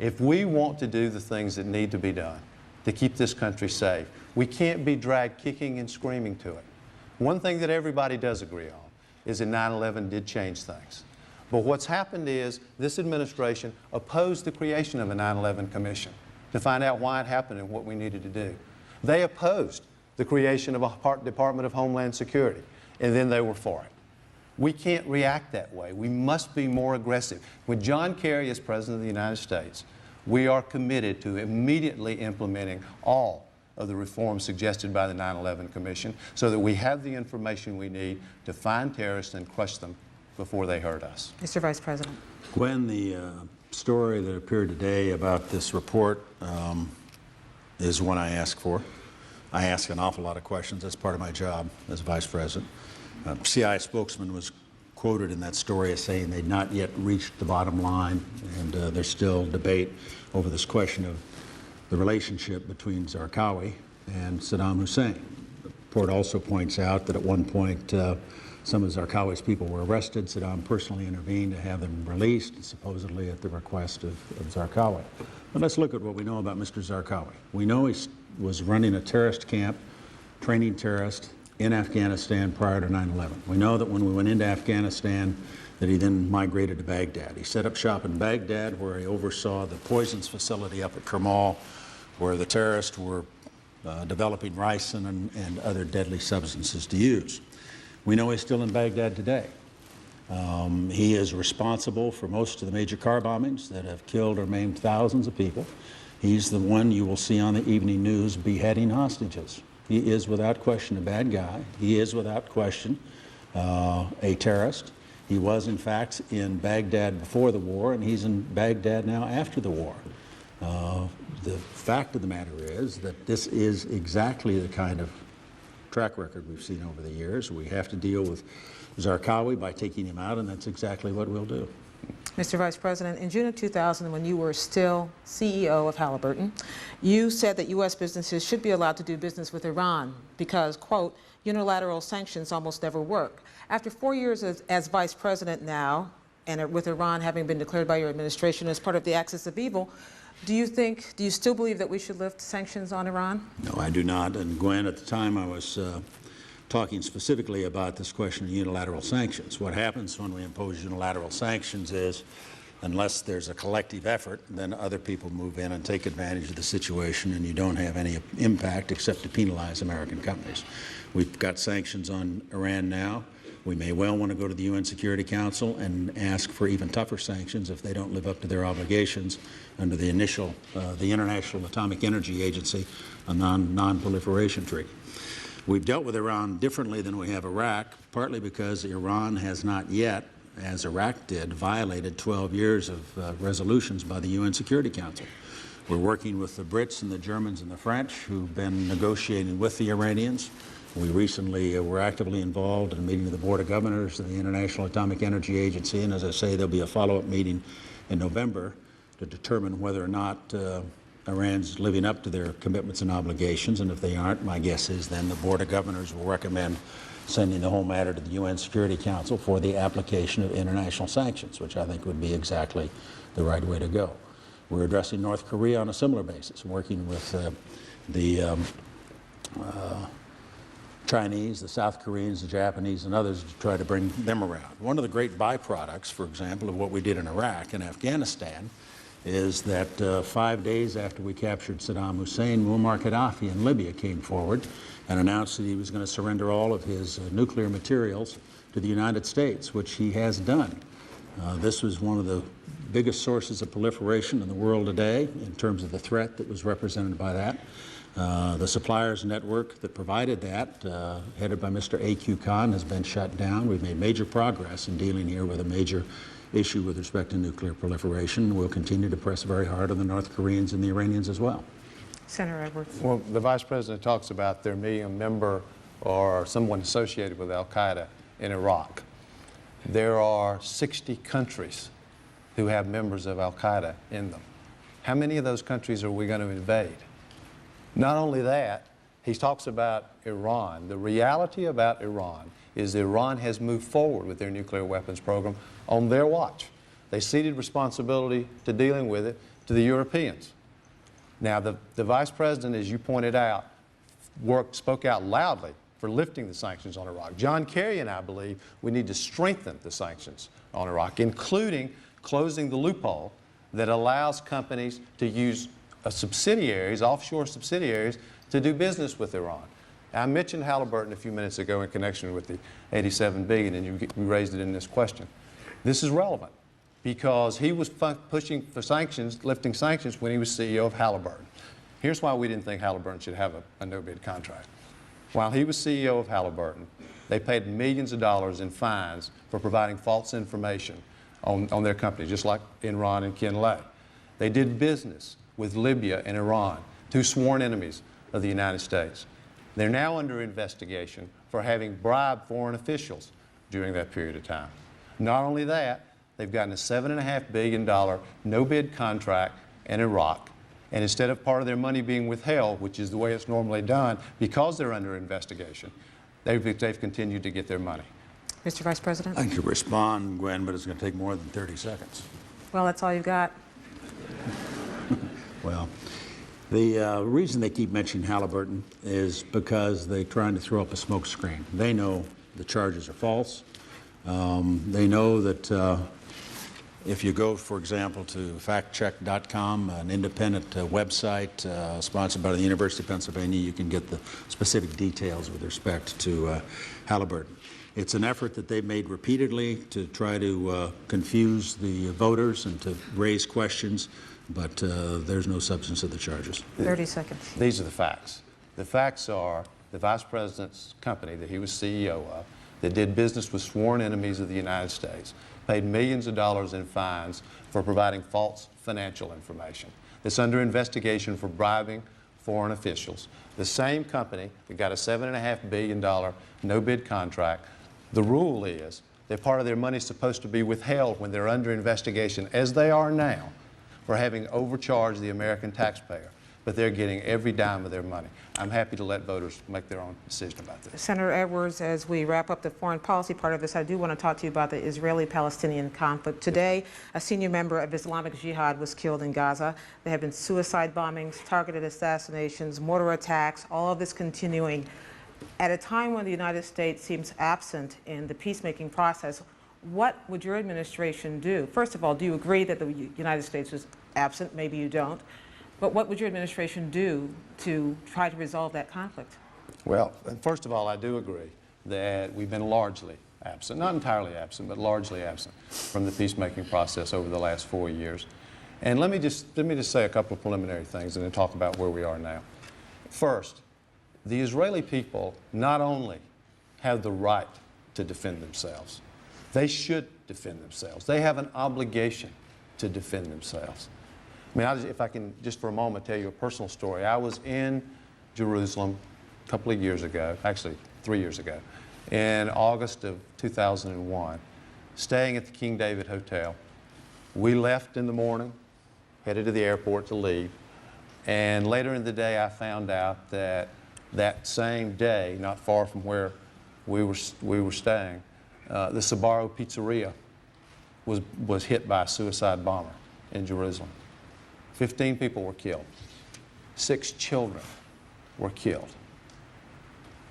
If we want to do the things that need to be done to keep this country safe, we can't be dragged kicking and screaming to it. One thing that everybody does agree on is that 9/11 did change things. But what's happened is this administration opposed the creation of a 9/11 commission to find out why it happened and what we needed to do. They opposed the creation of a Department of Homeland Security, and then they were for it. We can't react that way. We must be more aggressive. With John Kerry as President of the United States, we are committed to immediately implementing all of the reforms suggested by the 9/11 Commission so that we have the information we need to find terrorists and crush them before they hurt us. Mr. Vice President. Gwen, the story that appeared today about this report is one I asked for. I ask an awful lot of questions. That's part of my job as Vice President. CIA spokesman was quoted in that story as saying they'd not yet reached the bottom line, and there's still debate over this question of the relationship between Zarqawi and Saddam Hussein. The report also points out that at one point some of Zarqawi's people were arrested. Saddam personally intervened to have them released, supposedly at the request of Zarqawi. But let's look at what we know about Mr. Zarqawi. We know he was running a terrorist camp, training terrorists in Afghanistan prior to 9/11. We know that when we went into Afghanistan that he then migrated to Baghdad. He set up shop in Baghdad where he oversaw the poisons facility up at Kermal where the terrorists were developing ricin and other deadly substances to use. We know he's still in Baghdad today. He is responsible for most of the major car bombings that have killed or maimed thousands of people. He's the one you will see on the evening news beheading hostages. He is without question a bad guy. He is without question a terrorist. He was, in fact, in Baghdad before the war, and he's in Baghdad now after the war. The fact of the matter is that this is exactly the kind of track record we've seen over the years. We have to deal with Zarqawi by taking him out, and that's exactly what we'll do. Mr. Vice President, in June of 2000, when you were still CEO of Halliburton, you said that U.S. businesses should be allowed to do business with Iran because, quote, unilateral sanctions almost never work. After 4 years as Vice President now, and with Iran having been declared by your administration as part of the axis of evil, do you still believe that we should lift sanctions on Iran? No, I do not. And Gwen, at the time I was talking specifically about this question of unilateral sanctions. What happens when we impose unilateral sanctions is, unless there's a collective effort, then other people move in and take advantage of the situation, and you don't have any impact except to penalize American companies. We've got sanctions on Iran now. We may well want to go to the UN Security Council and ask for even tougher sanctions if they don't live up to their obligations under the International Atomic Energy Agency, a non-proliferation treaty. We've dealt with Iran differently than we have Iraq, partly because Iran has not yet, as Iraq did, violated 12 years of resolutions by the UN Security Council. We're working with the Brits and the Germans and the French, who've been negotiating with the Iranians. We recently were actively involved in a meeting of the Board of Governors of the International Atomic Energy Agency, and as I say, there'll be a follow-up meeting in November to determine whether or not Iran's living up to their commitments and obligations, and if they aren't, my guess is then the Board of Governors will recommend sending the whole matter to the UN Security Council for the application of international sanctions, which I think would be exactly the right way to go. We're addressing North Korea on a similar basis, working with the Chinese, the South Koreans, the Japanese, and others to try to bring them around. One of the great byproducts, for example, of what we did in Iraq and Afghanistan is that 5 days after we captured Saddam Hussein, Muammar Gaddafi in Libya came forward and announced that he was going to surrender all of his nuclear materials to the United States, which he has done. This was one of the biggest sources of proliferation in the world today in terms of the threat that was represented by that. The suppliers network that provided that, headed by Mr. A.Q. Khan, has been shut down. We've made major progress in dealing here with a major issue with respect to nuclear proliferation. We'll continue to press very hard on the North Koreans and the Iranians as well. Senator Edwards. Well, the Vice President talks about there being a member or someone associated with al-Qaeda in Iraq. There are 60 countries who have members of al-Qaeda in them. How many of those countries are we going to invade? Not only that, he talks about Iran. The reality about Iran is Iran has moved forward with their nuclear weapons program on their watch. They ceded responsibility to dealing with it to the Europeans. Now, the Vice President, as you pointed out, spoke out loudly for lifting the sanctions on Iraq. John Kerry and I believe we need to strengthen the sanctions on Iraq, including closing the loophole that allows companies to use subsidiaries, offshore subsidiaries, to do business with Iran. I mentioned Halliburton a few minutes ago in connection with the $87 billion, and you raised it in this question. This is relevant because he was pushing for sanctions, lifting sanctions when he was CEO of Halliburton. Here's why we didn't think Halliburton should have a no-bid contract. While he was CEO of Halliburton, they paid millions of dollars in fines for providing false information on their company, just like Enron and Ken Lay. They did business with Libya and Iran, two sworn enemies of the United States. They're now under investigation for having bribed foreign officials during that period of time. Not only that, they've gotten a $7.5 billion no-bid contract in Iraq, and instead of part of their money being withheld, which is the way it's normally done, because they're under investigation, they've continued to get their money. Mr. Vice President? I could respond, Gwen, but it's going to take more than 30 seconds. Well, that's all you've got. Well, the reason they keep mentioning Halliburton is because they're trying to throw up a smoke screen. They know the charges are false. They know that if you go, for example, to factcheck.com, an independent website sponsored by the University of Pennsylvania, you can get the specific details with respect to Halliburton. It's an effort that they've made repeatedly to try to confuse the voters and to raise questions, but there's no substance of the charges. 30 seconds. These are the facts. The facts are the Vice President's company that he was CEO of, that did business with sworn enemies of the United States, paid millions of dollars in fines for providing false financial information, that's under investigation for bribing foreign officials. The same company that got a $7.5 billion no-bid contract, the rule is that part of their money is supposed to be withheld when they're under investigation, as they are now, for having overcharged the American taxpayer. But they're getting every dime of their money. I'm happy to let voters make their own decision about this. Senator Edwards, as we wrap up the foreign policy part of this, I do want to talk to you about the Israeli-Palestinian conflict. Today, a senior member of Islamic Jihad was killed in Gaza. There have been suicide bombings, targeted assassinations, mortar attacks, all of this continuing. At a time when the United States seems absent in the peacemaking process, what would your administration do? First of all, do you agree that the United States was absent? Maybe you don't. But what would your administration do to try to resolve that conflict? Well, first of all, I do agree that we've been largely absent, not entirely absent, but largely absent from the peacemaking process over the last 4 years. And let me just say a couple of preliminary things and then talk about where we are now. First, the Israeli people not only have the right to defend themselves, they should defend themselves. They have an obligation to defend themselves. I mean, if I can just for a moment tell you a personal story. I was in Jerusalem a couple of years ago, actually 3 years ago, in August of 2001, staying at the King David Hotel. We left in the morning, headed to the airport to leave, and later in the day I found out that that same day, not far from where we were staying, the Sbarro Pizzeria was hit by a suicide bomber in Jerusalem. 15 people were killed. 6 children were killed.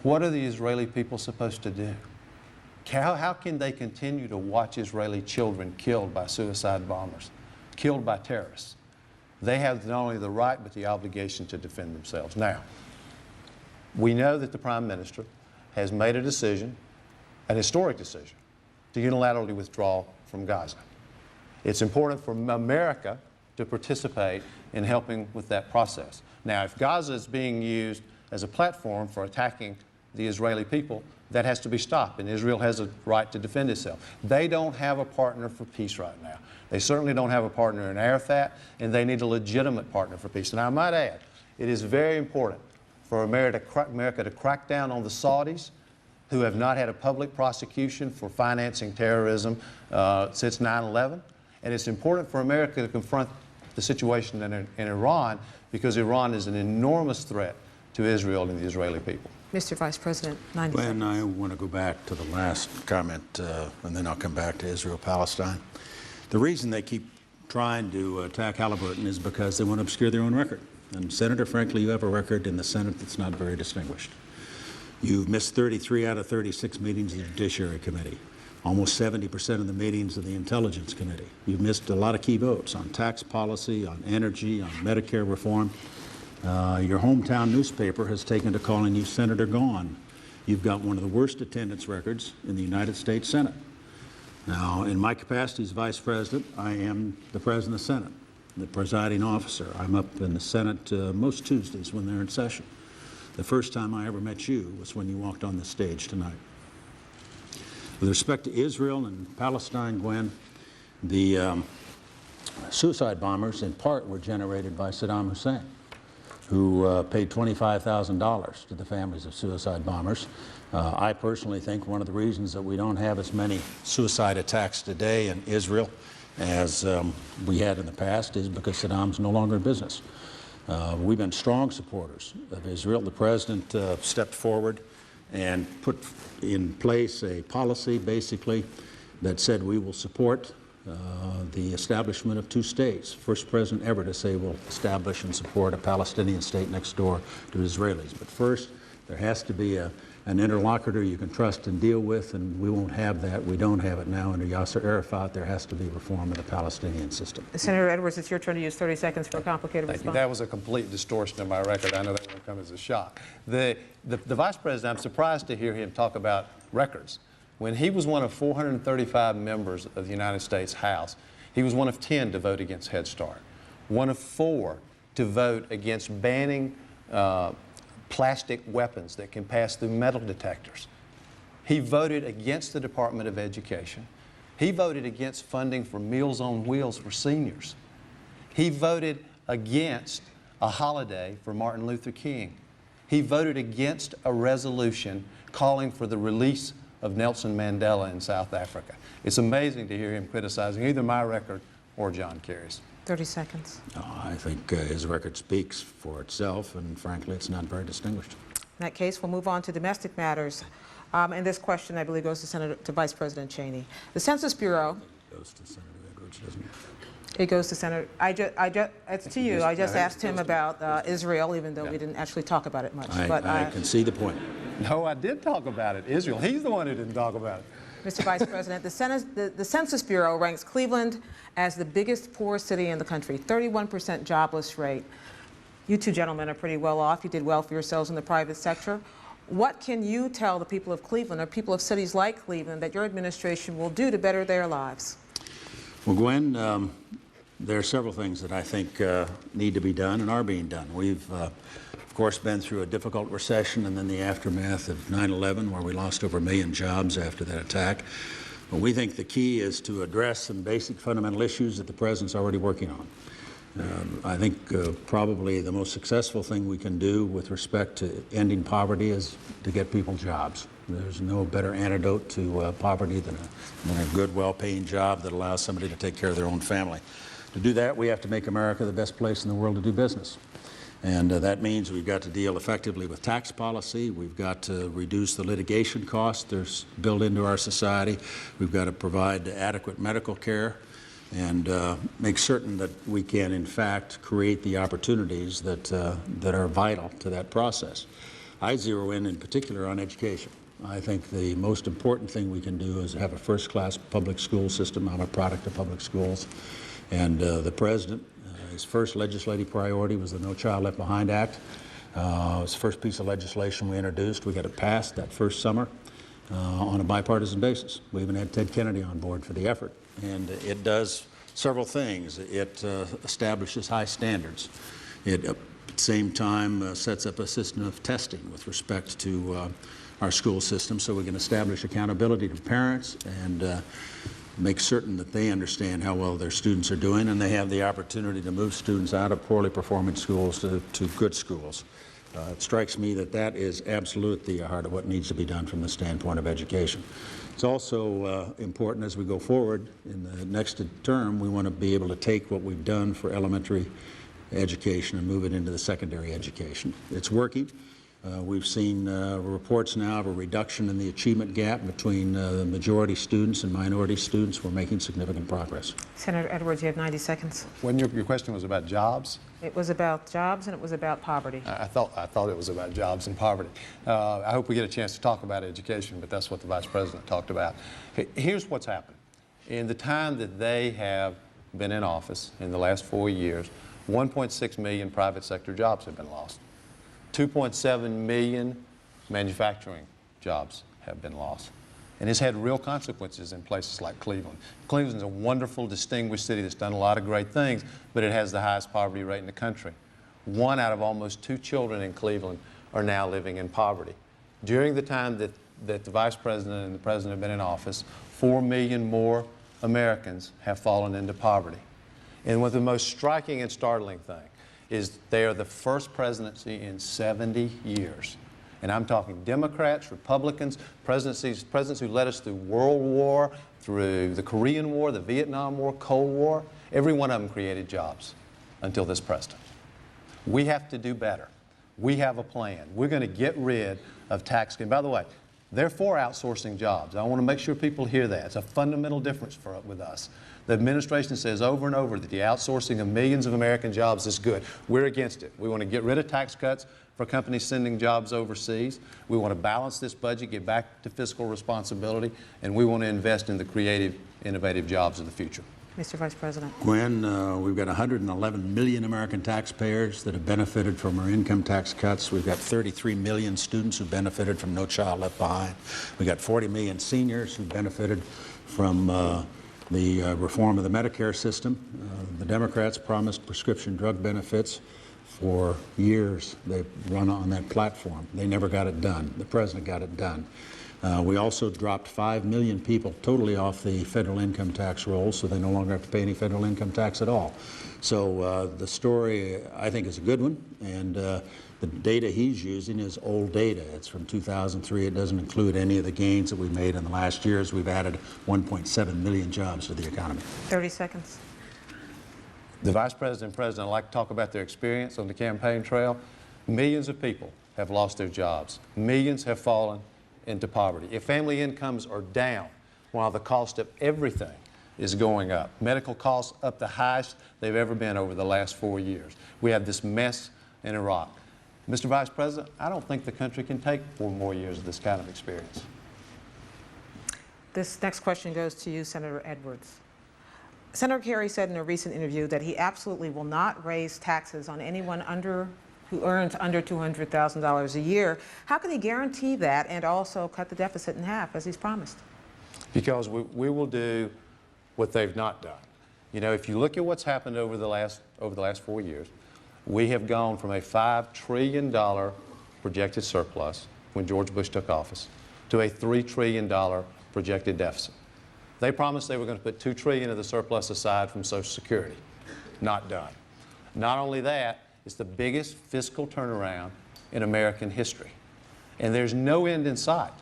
What are the Israeli people supposed to do? How can they continue to watch Israeli children killed by suicide bombers, killed by terrorists? They have not only the right but the obligation to defend themselves. Now, we know that the Prime Minister has made a decision, an historic decision, to unilaterally withdraw from Gaza. It's important for America to participate in helping with that process. Now, if Gaza is being used as a platform for attacking the Israeli people, that has to be stopped, and Israel has a right to defend itself. They don't have a partner for peace right now. They certainly don't have a partner in Arafat, and they need a legitimate partner for peace. And I might add, it is very important for America to crack down on the Saudis, who have not had a public prosecution for financing terrorism since 9/11. And it's important for America to confront the situation in Iran, because Iran is an enormous threat to Israel and the Israeli people. Mr. Vice President, 90 Gwen, seconds. I want to go back to the last comment, and then I'll come back to Israel-Palestine. The reason they keep trying to attack Halliburton is because they want to obscure their own record. And Senator, frankly, you have a record in the Senate that's not very distinguished. You've missed 33 out of 36 meetings of the Judiciary Committee, almost 70% of the meetings of the Intelligence Committee. You've missed a lot of key votes on tax policy, on energy, on Medicare reform. Your hometown newspaper has taken to calling you Senator Gone. You've got one of the worst attendance records in the United States Senate. Now, in my capacity as Vice President, I am the President of the Senate, the presiding officer. I'm up in the Senate most Tuesdays when they're in session. The first time I ever met you was when you walked on the stage tonight. With respect to Israel and Palestine, Gwen, the suicide bombers in part were generated by Saddam Hussein, who paid $25,000 to the families of suicide bombers. I personally think one of the reasons that we don't have as many suicide attacks today in Israel as we had in the past is because Saddam's no longer in business. We've been strong supporters of Israel. The President stepped forward and put in place a policy, basically, that said we will support the establishment of 2 states. First president ever to say we'll establish and support a Palestinian state next door to Israelis. But first, there has to be an interlocutor you can trust and deal with, and we won't have that. We don't have it now under Yasser Arafat. There has to be reform of the Palestinian system. Senator Edwards, it's your turn to use 30 seconds for a complicated Thank you. response. That was a complete distortion of my record. I know that won't come as a shock. The Vice President, I'm surprised to hear him talk about records, When he was one of 435 members of the United States House, he was one of 10 to vote against Head Start, one of 4 to vote against banning plastic weapons that can pass through metal detectors. He voted against the Department of Education. He voted against funding for Meals on Wheels for seniors. He voted against a holiday for Martin Luther King. He voted against a resolution calling for the release of Nelson Mandela in South Africa. It's amazing to hear him criticizing either my record or John Kerry's. 30 seconds. I think his record speaks for itself, and frankly, it's not very distinguished. In that case, we'll move on to domestic matters. And this question, I believe, goes to Vice President Cheney. The Census Bureau. It goes to Senator Edwards, doesn't it? It goes to Senator. It's to you. I just asked him about Israel, even though we didn't actually talk about it much. I can see the point. No, I did talk about it. Israel. He's the one who didn't talk about it. Mr. Vice President, the Census Bureau ranks Cleveland as the biggest poor city in the country, 31% jobless rate. You two gentlemen are pretty well off. You did well for yourselves in the private sector. What can you tell the people of Cleveland or people of cities like Cleveland that your administration will do to better their lives? Well, Gwen, there are several things that I think need to be done and are being done. We've, of course, been through a difficult recession and then the aftermath of 9/11, where we lost over 1 million jobs after that attack. But we think the key is to address some basic fundamental issues that the President's already working on. I think probably the most successful thing we can do with respect to ending poverty is to get people jobs. There's no better antidote to poverty than a good, well-paying job that allows somebody to take care of their own family. To do that, we have to make America the best place in the world to do business. And that means we've got to deal effectively with tax policy. We've got to reduce the litigation costs that's built into our society. We've got to provide adequate medical care and make certain that we can, in fact, create the opportunities that are vital to that process. I zero in particular on education. I think the most important thing we can do is have a first-class public school system. I'm a product of public schools. And the President, his first legislative priority was the No Child Left Behind Act. It was the first piece of legislation we introduced. We got it passed that first summer on a bipartisan basis. We even had Ted Kennedy on board for the effort. And it does several things. It establishes high standards. It, at the same time, sets up a system of testing with respect to our school system, so we can establish accountability to parents and make certain that they understand how well their students are doing, and they have the opportunity to move students out of poorly performing schools to good schools. It strikes me that that is absolutely the heart of what needs to be done from the standpoint of education. It's also important as we go forward in the next term, we want to be able to take what we've done for elementary education and move it into the secondary education. It's working. We've seen reports now of a reduction in the achievement gap between the majority students and minority students. We're making significant progress. Senator Edwards, you have 90 seconds. When your question was about jobs? It was about jobs and it was about poverty. I thought it was about jobs and poverty. I hope we get a chance to talk about education, but that's what the Vice President talked about. Here's what's happened. In the time that they have been in office, in the last 4 years, 1.6 million private sector jobs have been lost. 2.7 million manufacturing jobs have been lost. And it's had real consequences in places like Cleveland. Cleveland's a wonderful, distinguished city that's done a lot of great things, but it has the highest poverty rate in the country. 1 out of almost 2 children in Cleveland are now living in poverty. During the time that the Vice President and the President have been in office, 4 million more Americans have fallen into poverty. And what the most striking and startling thing is they are the first presidency in 70 years. And I'm talking Democrats, Republicans, presidents who led us through World War, through the Korean War, the Vietnam War, Cold War. Every one of them created jobs until this president. We have to do better. We have a plan. We're going to get rid of tax. And by the way, they're for outsourcing jobs. I want to make sure people hear that. It's a fundamental difference with us. The administration says over and over that the outsourcing of millions of American jobs is good. We're against it. We want to get rid of tax cuts for companies sending jobs overseas. We want to balance this budget, get back to fiscal responsibility, and we want to invest in the creative, innovative jobs of the future. Mr. Vice President. Gwen, we've got 111 million American taxpayers that have benefited from our income tax cuts. We've got 33 million students who benefited from No Child Left Behind. We've got 40 million seniors who benefited from the reform of the Medicare system. The Democrats promised prescription drug benefits for years. They've run on that platform. They never got it done. The president got it done. We also dropped 5 million people totally off the federal income tax rolls, so they no longer have to pay any federal income tax at all. So the story, I think, is a good one, and the data he's using is old data. It's from 2003. It doesn't include any of the gains that we made in the last years. We've added 1.7 million jobs to the economy. 30 seconds. The Vice President and President like to talk about their experience on the campaign trail. Millions of people have lost their jobs. Millions have fallen into poverty. If family incomes are down while the cost of everything is going up, medical costs up the highest they've ever been over the last 4 years. We have this mess in Iraq. Mr. Vice President, I don't think the country can take 4 more years of this kind of experience. This next question goes to you, Senator Edwards. Senator Kerry said in a recent interview that he absolutely will not raise taxes on anyone who earns under $200,000 a year. How can he guarantee that and also cut the deficit in half, as he's promised? Because we will do what they've not done. You know, if you look at what's happened over the last 4 years, we have gone from a $5 trillion projected surplus when George Bush took office to a $3 trillion projected deficit. They promised they were going to put $2 trillion of the surplus aside from Social Security. Not done. Not only that, it's the biggest fiscal turnaround in American history. And there's no end in sight.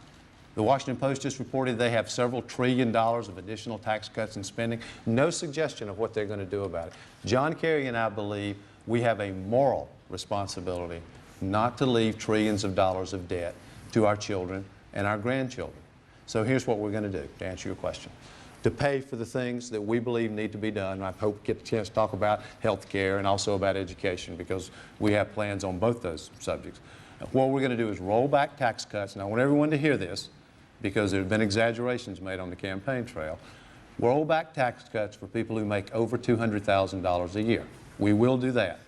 The Washington Post just reported they have several $1 trillion of additional tax cuts and spending. No suggestion of what they're going to do about it. John Kerry and I believe we have a moral responsibility not to leave trillions of dollars of debt to our children and our grandchildren. So here's what we're going to do, to answer your question. To pay for the things that we believe need to be done. I hope we get a chance to talk about health care and also about education, because we have plans on both those subjects. What we're going to do is roll back tax cuts. And I want everyone to hear this, because there have been exaggerations made on the campaign trail. Roll back tax cuts for people who make over $200,000 a year. We will do that.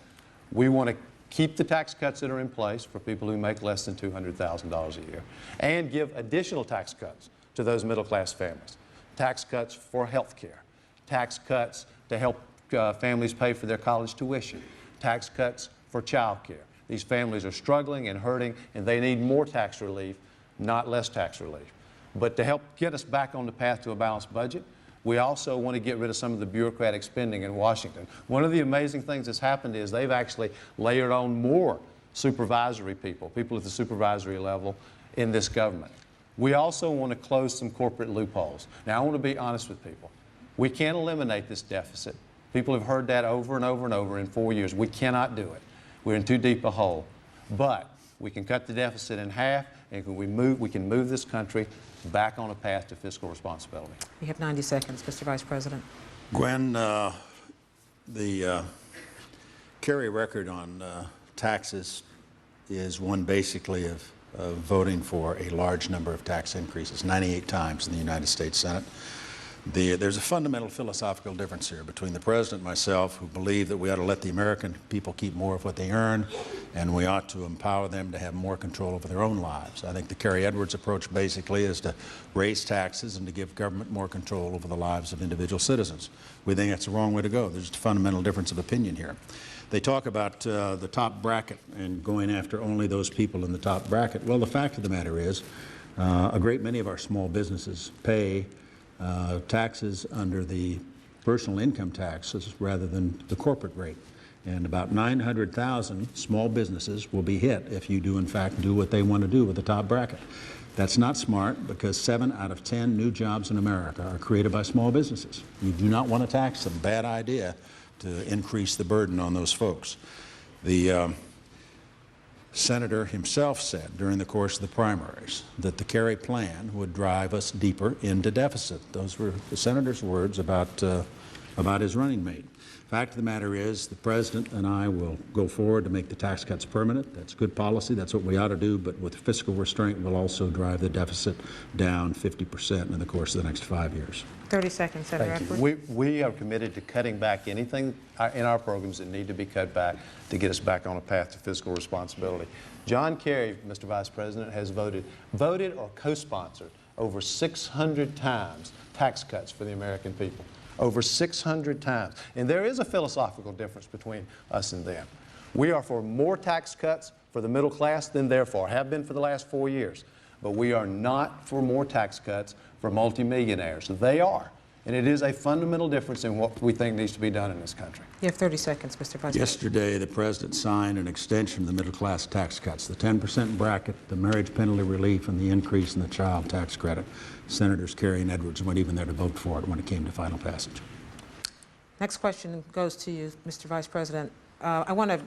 We want to keep the tax cuts that are in place for people who make less than $200,000 a year, and give additional tax cuts to those middle-class families. Tax cuts for health care, tax cuts to help families pay for their college tuition, tax cuts for child care. These families are struggling and hurting, and they need more tax relief, not less tax relief. But to help get us back on the path to a balanced budget, we also want to get rid of some of the bureaucratic spending in Washington. One of the amazing things that's happened is they've actually layered on more supervisory people at the supervisory level in this government. We also want to close some corporate loopholes. Now, I want to be honest with people. We can't eliminate this deficit. People have heard that over and over and over in 4 years. We cannot do it. We're in too deep a hole. But we can cut the deficit in half, and we can move this country back on a path to fiscal responsibility. You have 90 seconds, Mr. Vice President. Gwen, the Kerry record on taxes is one basically of voting for a large number of tax increases, 98 times in the United States Senate. There's a fundamental philosophical difference here between the President and myself, who believe that we ought to let the American people keep more of what they earn, and we ought to empower them to have more control over their own lives. I think the Kerry Edwards approach basically is to raise taxes and to give government more control over the lives of individual citizens. We think that's the wrong way to go. There's a fundamental difference of opinion here. They talk about the top bracket and going after only those people in the top bracket. Well, the fact of the matter is a great many of our small businesses pay taxes under the personal income taxes rather than the corporate rate. And about 900,000 small businesses will be hit if you do, in fact, do what they want to do with the top bracket. That's not smart, because 7 out of 10 new jobs in America are created by small businesses. You do not want to tax them. Bad idea to increase the burden on those folks. The Senator himself said during the course of the primaries that the Kerry plan would drive us deeper into deficit. Those were the Senator's words about about his running mate. Fact of the matter is, the President and I will go forward to make the tax cuts permanent. That's good policy. That's what we ought to do. But with fiscal restraint, we'll also drive the deficit down 50% in the course of the next 5 years. 30 seconds, Senator Thank Edwards. you. We are committed to cutting back anything in our programs that need to be cut back to get us back on a path to fiscal responsibility. John Kerry, Mr. Vice President, has voted or co-sponsored over 600 times tax cuts for the American people. Over 600 times. And there is a philosophical difference between us and them. We are for more tax cuts for the middle class than they're for, have been for the last 4 years. But we are not for more tax cuts for multimillionaires. They are. And it is a fundamental difference in what we think needs to be done in this country. You have 30 seconds, Mr. Vice President. Yesterday, the President signed an extension of the middle class tax cuts, the 10% bracket, the marriage penalty relief, and the increase in the child tax credit. Senators Kerry and Edwards weren't even there to vote for it when it came to final passage. Next question goes to you, Mr. Vice President. I want to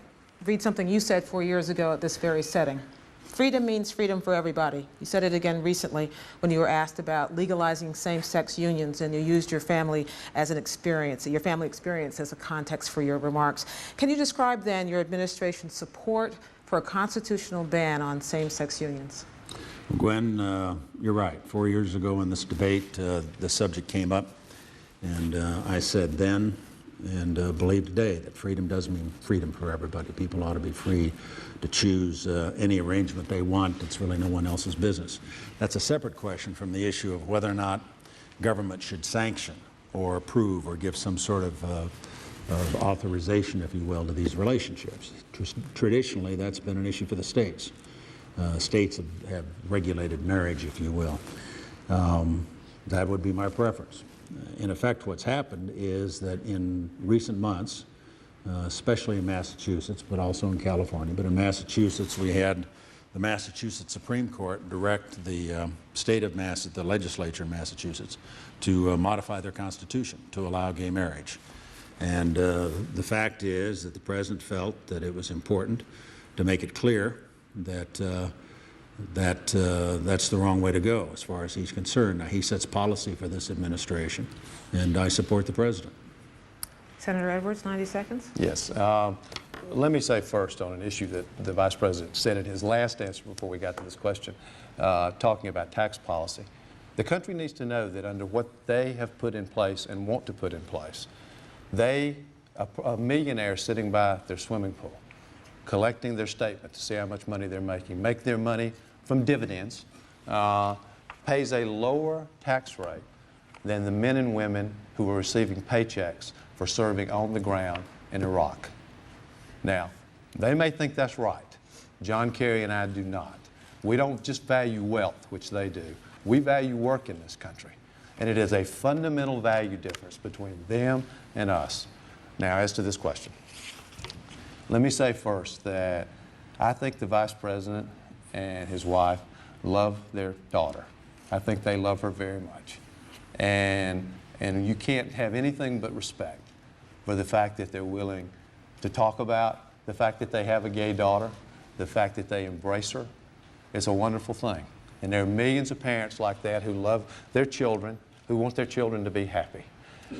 read something you said 4 years ago at this very setting. Freedom means freedom for everybody. You said it again recently when you were asked about legalizing same-sex unions, and you used your family as an experience, your family experience as a context for your remarks. Can you describe then your administration's support for a constitutional ban on same-sex unions? Gwen, you're right. 4 years ago in this debate, the subject came up, and I said then and believe today that freedom does mean freedom for everybody. People ought to be free to choose any arrangement they want. It's really no one else's business. That's a separate question from the issue of whether or not government should sanction or approve or give some sort of authorization, if you will, to these relationships. Traditionally, that's been an issue for the states. States have regulated marriage, if you will. That would be my preference. In effect, what's happened is that in recent months, especially in Massachusetts, but also in California, but in Massachusetts, we had the Massachusetts Supreme Court direct the the legislature in Massachusetts to modify their constitution to allow gay marriage. And the fact is that the President felt that it was important to make it clear that that's the wrong way to go as far as he's concerned. Now, he sets policy for this administration, and I support the President. Senator Edwards, 90 seconds. Yes. Let me say first on an issue that the Vice President said in his last answer before we got to this question, talking about tax policy. The country needs to know that under what they have put in place and want to put in place, a millionaire sitting by their swimming pool, collecting their statement to see how much money they're making, make their money from dividends, pays a lower tax rate than the men and women who are receiving paychecks for serving on the ground in Iraq. Now, they may think that's right. John Kerry and I do not. We don't just value wealth, which they do. We value work in this country. And it is a fundamental value difference between them and us. Now, as to this question, let me say first that I think the Vice President and his wife love their daughter. I think they love her very much. And you can't have anything but respect for the fact that they're willing to talk about the fact that they have a gay daughter, the fact that they embrace her. It's a wonderful thing. And there are millions of parents like that who love their children, who want their children to be happy.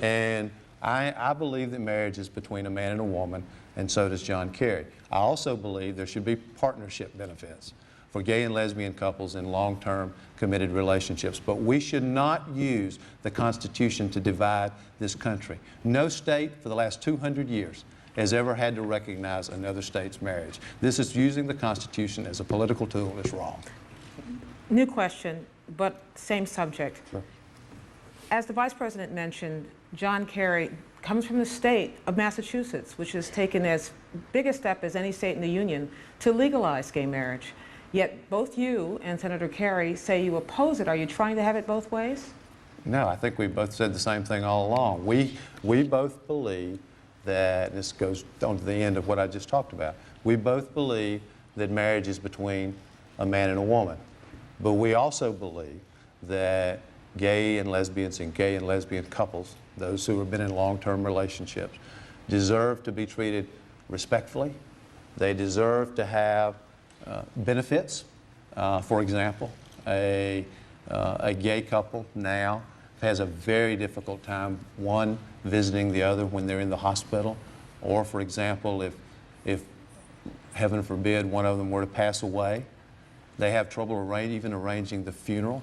And I believe that marriage is between a man and a woman, and so does John Kerry. I also believe there should be partnership benefits for gay and lesbian couples in long-term committed relationships. But we should not use the Constitution to divide this country. No state for the last 200 years has ever had to recognize another state's marriage. This is using the Constitution as a political tool. It's wrong. New question, but same subject. Sure. As the Vice President mentioned, John Kerry comes from the state of Massachusetts, which has taken as big a step as any state in the Union to legalize gay marriage. Yet both you and Senator Kerry say you oppose it. Are you trying to have it both ways? No, I think we both said the same thing all along. We both believe that, this goes on to the end of what I just talked about, we both believe that marriage is between a man and a woman. But we also believe that gay and lesbian couples, those who have been in long-term relationships, deserve to be treated respectfully. They deserve to have benefits. For example, a gay couple now has a very difficult time, one, visiting the other when they're in the hospital, or, for example, if heaven forbid, one of them were to pass away, they have trouble even arranging the funeral.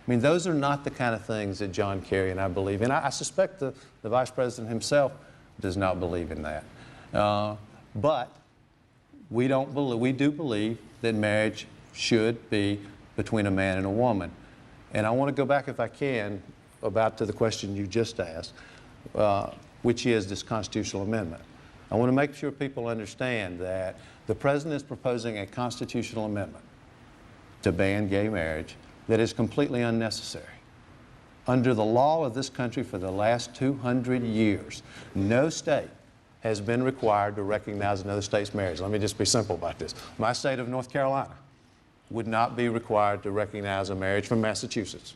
I mean, those are not the kind of things that John Kerry and I believe in. I suspect the Vice President himself does not believe in that. But we do believe that marriage should be between a man and a woman. And I want to go back, if I can, to the question you just asked, which is this constitutional amendment. I want to make sure people understand that the President is proposing a constitutional amendment to ban gay marriage that is completely unnecessary. Under the law of this country for the last 200 years, no state has been required to recognize another state's marriage. Let me just be simple about this. My state of North Carolina would not be required to recognize a marriage from Massachusetts,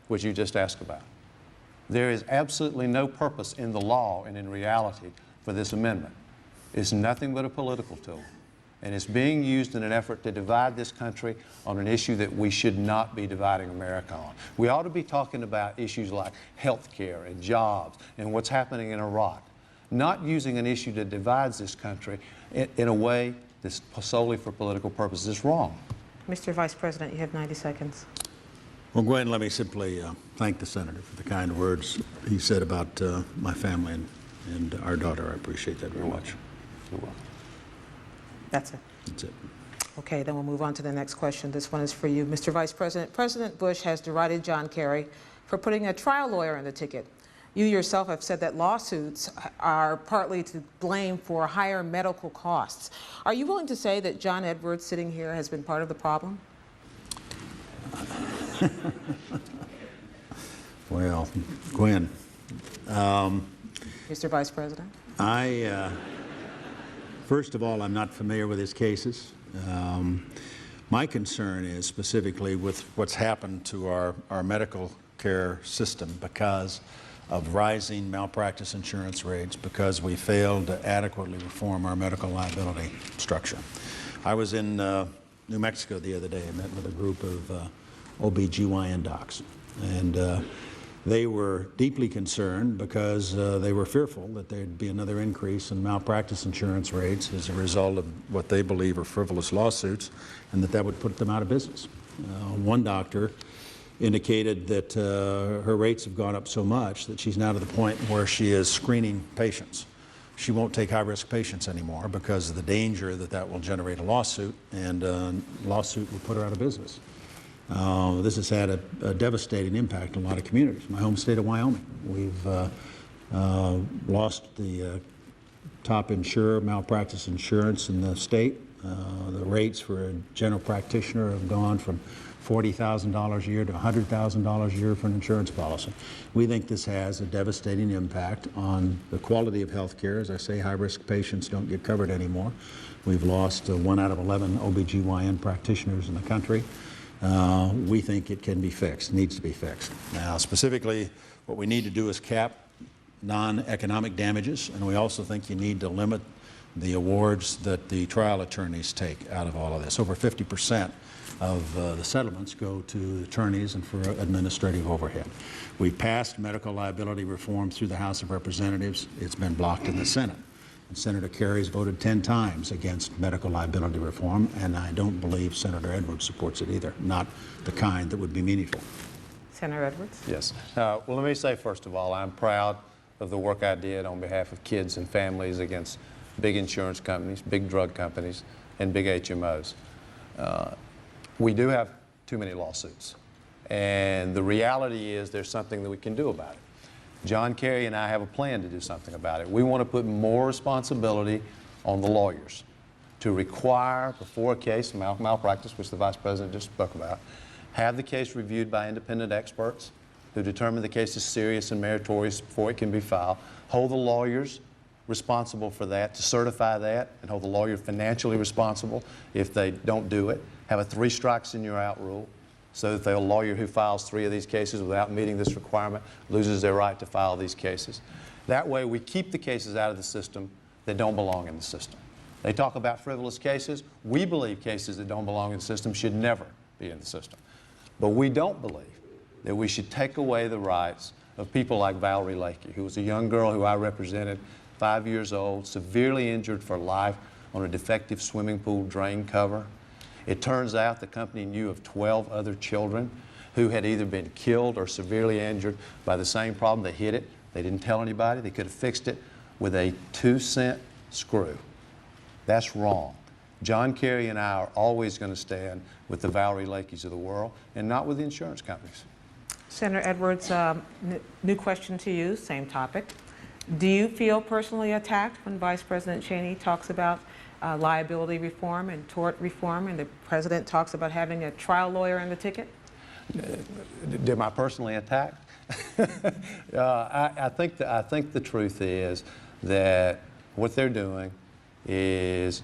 which you just asked about. There is absolutely no purpose in the law and in reality for this amendment. It's nothing but a political tool. And it's being used in an effort to divide this country on an issue that we should not be dividing America on. We ought to be talking about issues like health care and jobs and what's happening in Iraq, not using an issue that divides this country in a way that's solely for political purposes. It's wrong. Mr. Vice President, you have 90 seconds. Well, Gwen, let me simply thank the Senator for the kind words he said about my family and our daughter. I appreciate that very much. You're welcome. That's it. That's it. Okay, then we'll move on to the next question. This one is for you. Mr. Vice President, President Bush has derided John Kerry for putting a trial lawyer in the ticket. You yourself have said that lawsuits are partly to blame for higher medical costs. Are you willing to say that John Edwards sitting here has been part of the problem? Well, Gwen. Mr. Vice President? First of all, I'm not familiar with his cases. My concern is specifically with what's happened to our medical care system because of rising malpractice insurance rates, because we failed to adequately reform our medical liability structure. I was in New Mexico the other day. I met with a group of OB/GYN docs, and they were deeply concerned because they were fearful that there'd be another increase in malpractice insurance rates as a result of what they believe are frivolous lawsuits, and that would put them out of business. One doctor indicated that her rates have gone up so much that she's now to the point where she is screening patients. She won't take high-risk patients anymore because of the danger that will generate a lawsuit, and a lawsuit will put her out of business. This has had a devastating impact on a lot of communities. My home state of Wyoming, we've lost the top insurer, malpractice insurance in the state. The rates for a general practitioner have gone from $40,000 a year to $100,000 a year for an insurance policy. We think this has a devastating impact on the quality of health care. As I say, high-risk patients don't get covered anymore. We've lost 1 out of 11 OB/GYN practitioners in the country. We think it can be fixed, needs to be fixed. Now, specifically, what we need to do is cap non-economic damages, and we also think you need to limit the awards that the trial attorneys take out of all of this. Over 50% of the settlements go to attorneys and for administrative overhead. We passed medical liability reform through the House of Representatives. It's been blocked in the Senate. And Senator Kerry's voted 10 times against medical liability reform, and I don't believe Senator Edwards supports it either, not the kind that would be meaningful. Senator Edwards? Yes. Well, let me say, first of all, I'm proud of the work I did on behalf of kids and families against big insurance companies, big drug companies, and big HMOs. We do have too many lawsuits, and the reality is there's something that we can do about it. John Kerry and I have a plan to do something about it. We want to put more responsibility on the lawyers to require, before a case, malpractice, which the Vice President just spoke about, have the case reviewed by independent experts who determine the case is serious and meritorious before it can be filed, hold the lawyers responsible for that, to certify that, and hold the lawyer financially responsible if they don't do it, have a 3 strikes and you're out rule, so that the lawyer who files 3 of these cases without meeting this requirement loses their right to file these cases. That way we keep the cases out of the system that don't belong in the system. They talk about frivolous cases. We believe cases that don't belong in the system should never be in the system. But we don't believe that we should take away the rights of people like Valerie Lakey, who was a young girl who I represented, 5 years old, severely injured for life on a defective swimming pool drain cover. It turns out the company knew of 12 other children who had either been killed or severely injured by the same problem. They hid it. They didn't tell anybody. They could have fixed it with a 2-cent screw. That's wrong. John Kerry and I are always going to stand with the Valerie Lakeys of the world and not with the insurance companies. Senator Edwards, new question to you, same topic. Do you feel personally attacked when Vice President Cheney talks about liability reform and tort reform, and the president talks about having a trial lawyer in the ticket? Am I personally attacked? I think the truth is that what they're doing is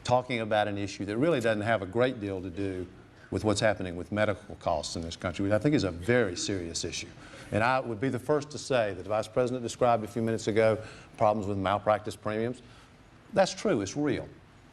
talking about an issue that really doesn't have a great deal to do with what's happening with medical costs in this country, which I think is a very serious issue. And I would be the first to say that the Vice President described a few minutes ago problems with malpractice premiums. That's true, it's real.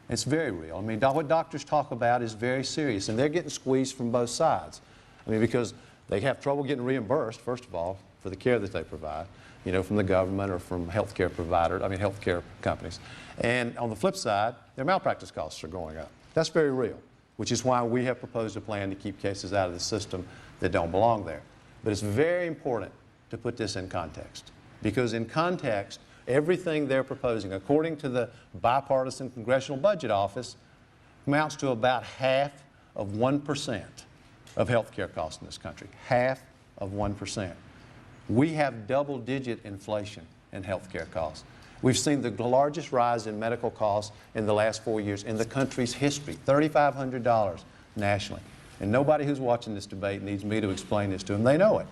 It's very real. I mean, what doctors talk about is very serious, and they're getting squeezed from both sides. I mean, because they have trouble getting reimbursed, first of all, for the care that they provide, you know, from the government or from healthcare companies. And on the flip side, their malpractice costs are going up. That's very real, which is why we have proposed a plan to keep cases out of the system that don't belong there. But it's very important to put this in context, because in context, everything they're proposing, according to the Bipartisan Congressional Budget Office, amounts to about half of 1% of health care costs in this country. Half of 1%. We have double-digit inflation in health care costs. We've seen the largest rise in medical costs in the last 4 years in the country's history, $3,500 nationally. And nobody who's watching this debate needs me to explain this to them. They know it.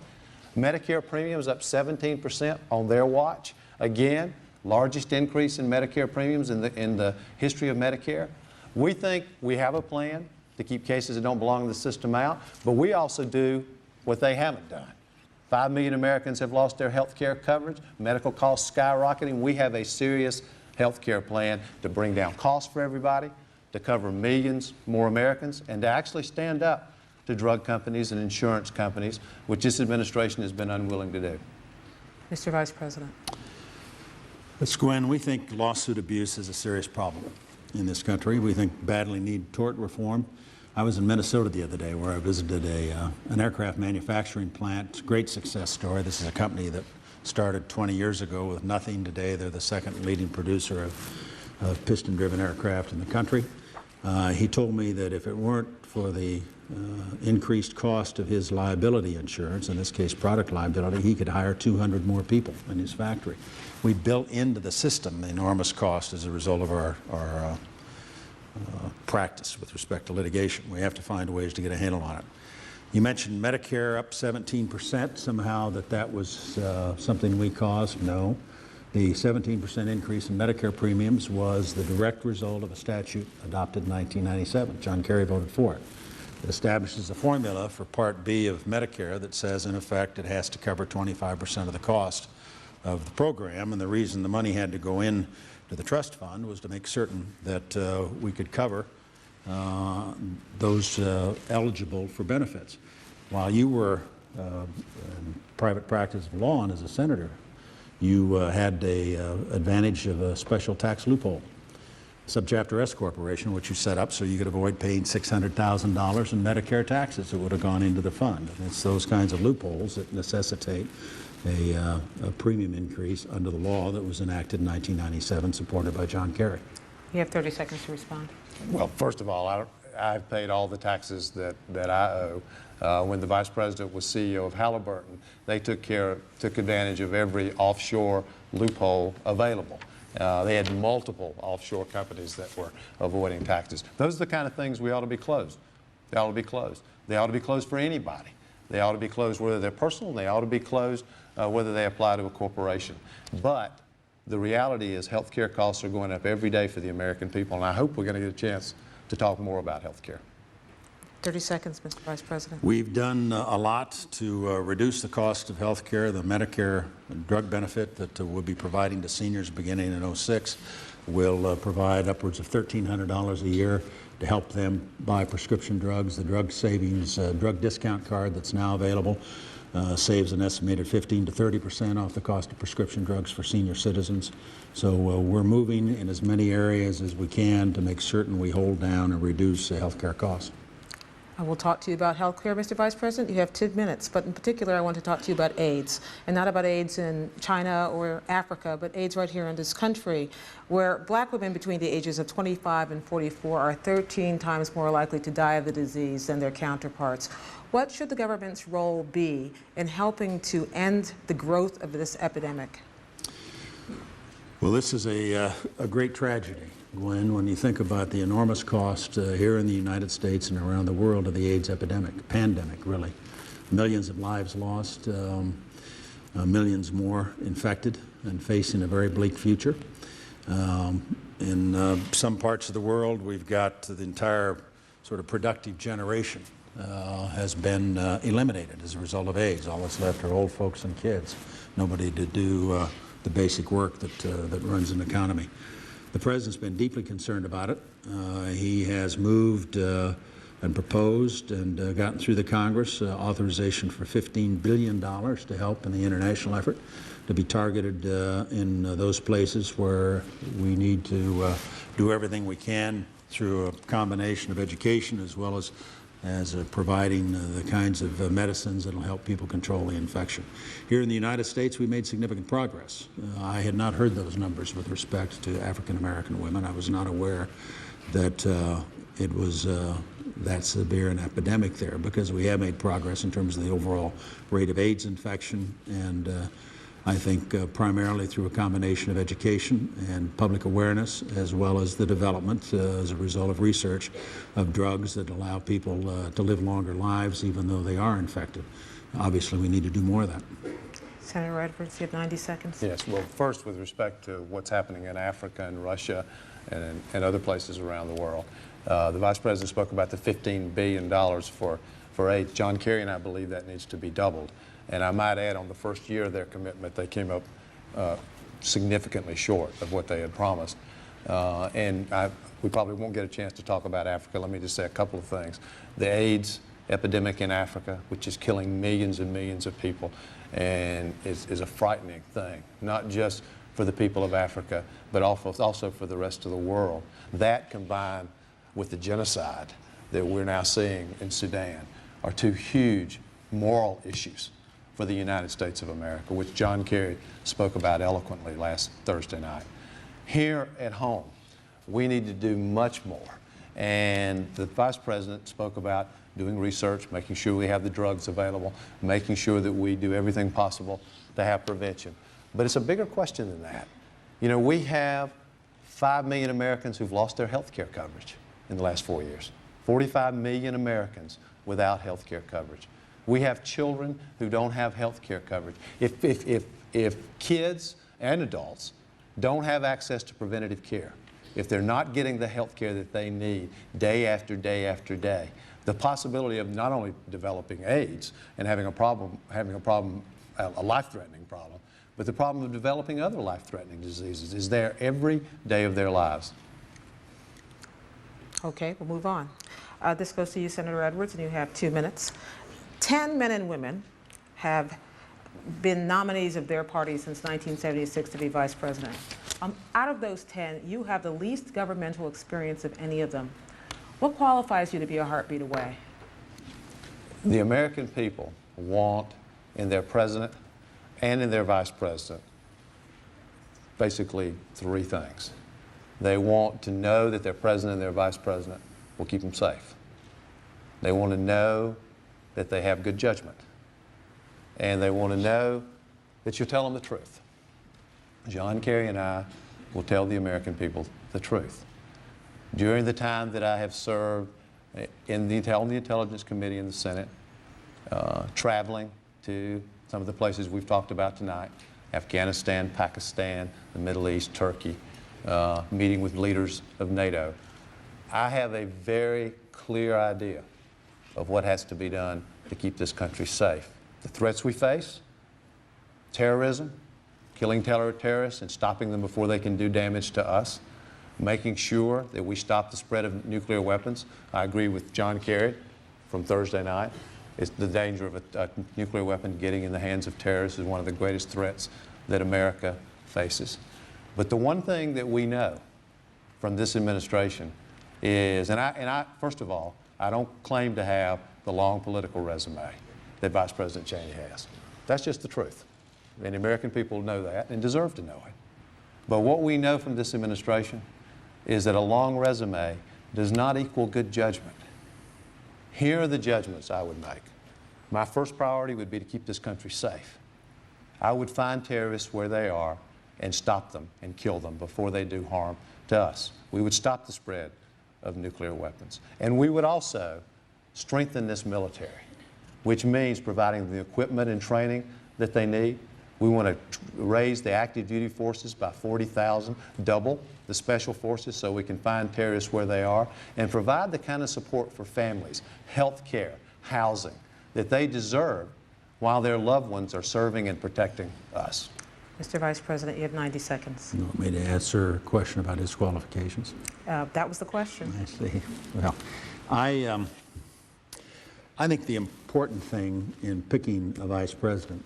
Medicare premiums up 17% on their watch. Again, largest increase in Medicare premiums in the history of Medicare. We think we have a plan to keep cases that don't belong in the system out, but we also do what they haven't done. 5 million Americans have lost their health care coverage, medical costs skyrocketing. We have a serious health care plan to bring down costs for everybody, to cover millions more Americans, and to actually stand up to drug companies and insurance companies, which this administration has been unwilling to do. Mr. Vice President. Ms. Gwen, we think lawsuit abuse is a serious problem in this country. We think badly need tort reform. I was in Minnesota the other day where I visited an aircraft manufacturing plant. It's a great success story. This is a company that started 20 years ago with nothing. Today they're the second leading producer of piston-driven aircraft in the country. He told me that if it weren't for the increased cost of his liability insurance, in this case product liability, he could hire 200 more people in his factory. We built into the system the enormous cost as a result of our practice with respect to litigation. We have to find ways to get a handle on it. You mentioned Medicare up 17%, somehow that was something we caused. No. The 17% increase in Medicare premiums was the direct result of a statute adopted in 1997. John Kerry voted for it. It establishes a formula for Part B of Medicare that says, in effect, it has to cover 25% of the cost of the program, and the reason the money had to go in to the trust fund was to make certain that we could cover those eligible for benefits. While you were in private practice of law and as a senator, you had the advantage of a special tax loophole, Subchapter S Corporation, which you set up so you could avoid paying $600,000 in Medicare taxes that would have gone into the fund. And it's those kinds of loopholes that necessitate a premium increase under the law that was enacted in 1997, supported by John Kerry. You have 30 seconds to respond. Well, first of all, I've paid all the taxes that I owe. When the Vice President was CEO of Halliburton, they took advantage of every offshore loophole available. They had multiple offshore companies that were avoiding taxes. Those are the kind of things we ought to be closed. They ought to be closed. They ought to be closed for anybody. They ought to be closed whether they're personal, and they ought to be closed whether they apply to a corporation. But the reality is health care costs are going up every day for the American people, and I hope we're going to get a chance to talk more about health care. 30 seconds, Mr. Vice President. We've done a lot to reduce the cost of health care. The Medicare drug benefit that we'll be providing to seniors beginning in '06 will provide upwards of $1,300 a year to help them buy prescription drugs. The drug savings, drug discount card that's now available saves an estimated 15 to 30% off the cost of prescription drugs for senior citizens. So we're moving in as many areas as we can to make certain we hold down and reduce health care costs. I will talk to you about health care, Mr. Vice President. You have 2 minutes, but in particular, I want to talk to you about AIDS, and not about AIDS in China or Africa, but AIDS right here in this country, where black women between the ages of 25 and 44 are 13 times more likely to die of the disease than their counterparts. What should the government's role be in helping to end the growth of this epidemic? Well, this is a great tragedy, Gwen, when you think about the enormous cost here in the United States and around the world of the AIDS epidemic, pandemic, really. Millions of lives lost, millions more infected and facing a very bleak future. In some parts of the world, we've got the entire sort of productive generation has been eliminated as a result of AIDS. All that's left are old folks and kids. Nobody to do the basic work that runs an economy. The President's been deeply concerned about it. He has moved and proposed and gotten through the Congress authorization for $15 billion to help in the international effort, to be targeted in those places where we need to do everything we can through a combination of education as well as providing the kinds of medicines that will help people control the infection. Here in the United States, we made significant progress. I had not heard those numbers with respect to African American women. I was not aware that it was that severe an epidemic there, because we have made progress in terms of the overall rate of AIDS infection, and I think primarily through a combination of education and public awareness, as well as the development as a result of research of drugs that allow people to live longer lives even though they are infected. Obviously, we need to do more of that. Senator Edwards, you have 90 seconds. Yes, well, first, with respect to what's happening in Africa and Russia and other places around the world, the Vice President spoke about the $15 billion for AIDS. John Kerry and I believe that needs to be doubled. And I might add, on the first year of their commitment, they came up significantly short of what they had promised. We probably won't get a chance to talk about Africa. Let me just say a couple of things. The AIDS epidemic in Africa, which is killing millions and millions of people, and is a frightening thing, not just for the people of Africa, but also for the rest of the world. That, combined with the genocide that we're now seeing in Sudan, are two huge moral issues for the United States of America, which John Kerry spoke about eloquently last Thursday night. Here at home, we need to do much more. And the Vice President spoke about doing research, making sure we have the drugs available, making sure that we do everything possible to have prevention. But it's a bigger question than that. You know, we have 5 million Americans who've lost their health care coverage in the last 4 years. 45 million Americans without health care coverage. We have children who don't have health care coverage. If kids and adults don't have access to preventative care, if they're not getting the health care that they need day after day after day, the possibility of not only developing AIDS and having a life-threatening problem, but the problem of developing other life-threatening diseases is there every day of their lives. Okay, we'll move on. This goes to you, Senator Edwards, and you have 2 minutes. 10 men and women have been nominees of their party since 1976 to be vice president. Out of those 10, you have the least governmental experience of any of them. What qualifies you to be a heartbeat away? The American people want in their president and in their vice president basically 3 things. They want to know that their president and their vice president will keep them safe. They want to know that they have good judgment. And they want to know that you'll tell them the truth. John Kerry and I will tell the American people the truth. During the time that I have served on the Intelligence Committee in the Senate, traveling to some of the places we've talked about tonight, Afghanistan, Pakistan, the Middle East, Turkey, meeting with leaders of NATO, I have a very clear idea of what has to be done to keep this country safe. The threats we face, terrorism, killing terrorists and stopping them before they can do damage to us, making sure that we stop the spread of nuclear weapons. I agree with John Kerry from Thursday night It's the danger of a nuclear weapon getting in the hands of terrorists is one of the greatest threats that America faces. But the one thing that we know from this administration is, and I first of all, I don't claim to have the long political resume that Vice President Cheney has. That's just the truth. And the American people know that and deserve to know it. But what we know from this administration is that a long resume does not equal good judgment. Here are the judgments I would make. My first priority would be to keep this country safe. I would find terrorists where they are and stop them and kill them before they do harm to us. We would stop the spread of nuclear weapons. And we would also strengthen this military, which means providing the equipment and training that they need. We want to raise the active duty forces by 40,000, double the special forces so we can find terrorists where they are, and provide the kind of support for families, health care, housing that they deserve while their loved ones are serving and protecting us. Mr. Vice President, you have 90 seconds. You want me to answer a question about his qualifications? That was the question. I see. Well, I think the important thing in picking a vice president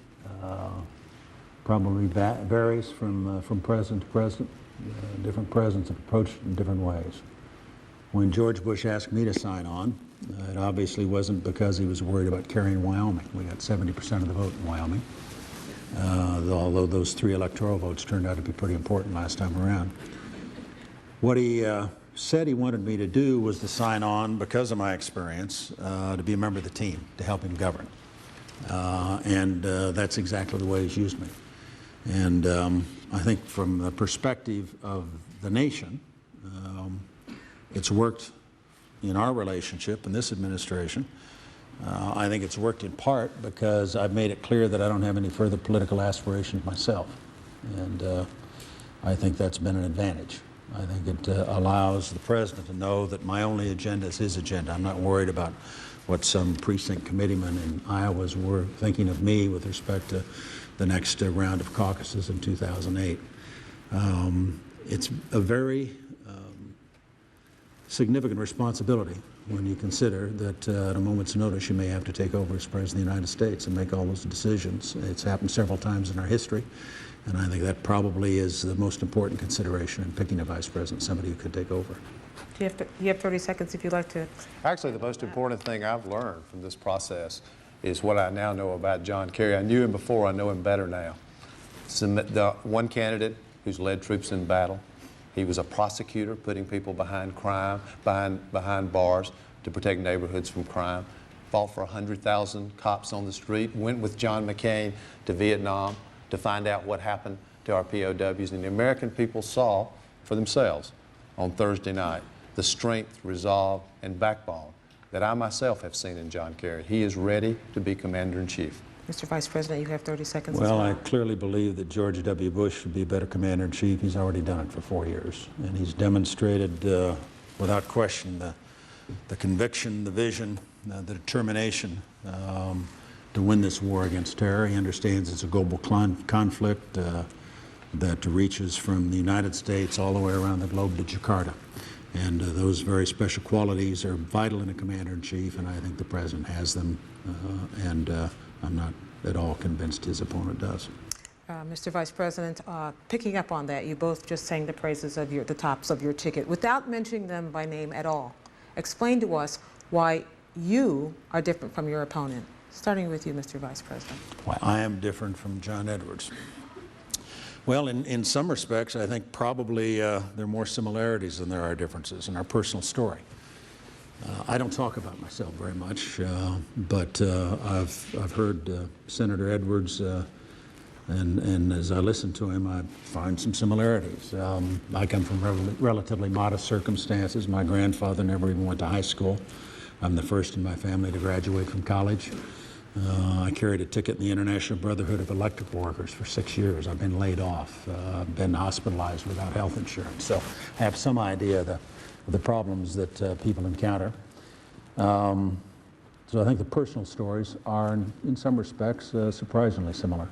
probably varies from president to president. Different presidents have approached it in different ways. When George Bush asked me to sign on, it obviously wasn't because he was worried about carrying Wyoming. We got 70% of the vote in Wyoming, although those 3 electoral votes turned out to be pretty important last time around. What he said he wanted me to do was to sign on because of my experience, to be a member of the team, to help him govern. And that's exactly the way he's used me. And I think from the perspective of the nation, it's worked in our relationship in this administration. I think it's worked in part because I've made it clear that I don't have any further political aspirations myself. And I think that's been an advantage. I think it allows the president to know that my only agenda is his agenda. I'm not worried about what some precinct committeemen in Iowa were thinking of me with respect to the next round of caucuses in 2008. It's a very significant responsibility when you consider that at a moment's notice you may have to take over as President of the United States and make all those decisions. It's happened several times in our history, and I think that probably is the most important consideration in picking a vice president, somebody who could take over. You have 30 seconds if you'd like to. Actually, the most important thing I've learned from this process is what I now know about John Kerry. I knew him before, I know him better now. The one candidate who's led troops in battle. He was a prosecutor, putting people behind crime, behind bars to protect neighborhoods from crime. Fought for 100,000 cops on the street. Went with John McCain to Vietnam to find out what happened to our POWs. And the American people saw for themselves on Thursday night the strength, resolve, and backbone that I myself have seen in John Kerry. He is ready to be Commander-in-Chief. Mr. Vice President, you have 30 seconds. Well, I clearly believe that George W. Bush should be a better Commander-in-Chief. He's already done it for 4 years, and he's demonstrated without question the conviction, the vision, the determination to win this war against terror. He understands it's a global conflict that reaches from the United States all the way around the globe to Jakarta. And those very special qualities are vital in a Commander-in-Chief, and I think the President has them, and I'm not at all convinced his opponent does. Mr. Vice President, picking up on that, you both just sang the praises of the tops of your ticket without mentioning them by name at all. Explain to us why you are different from your opponent, starting with you, Mr. Vice President. Why I am different from John Edwards. Well, in some respects, I think probably there are more similarities than there are differences in our personal story. I don't talk about myself very much, but I've heard Senator Edwards, and as I listen to him, I find some similarities. I come from relatively modest circumstances. My grandfather never even went to high school. I'm the first in my family to graduate from college. I carried a ticket in the International Brotherhood of Electrical Workers for 6 years. I've been laid off, been hospitalized without health insurance. So I have some idea of the problems that people encounter. So I think the personal stories are, in some respects, surprisingly similar.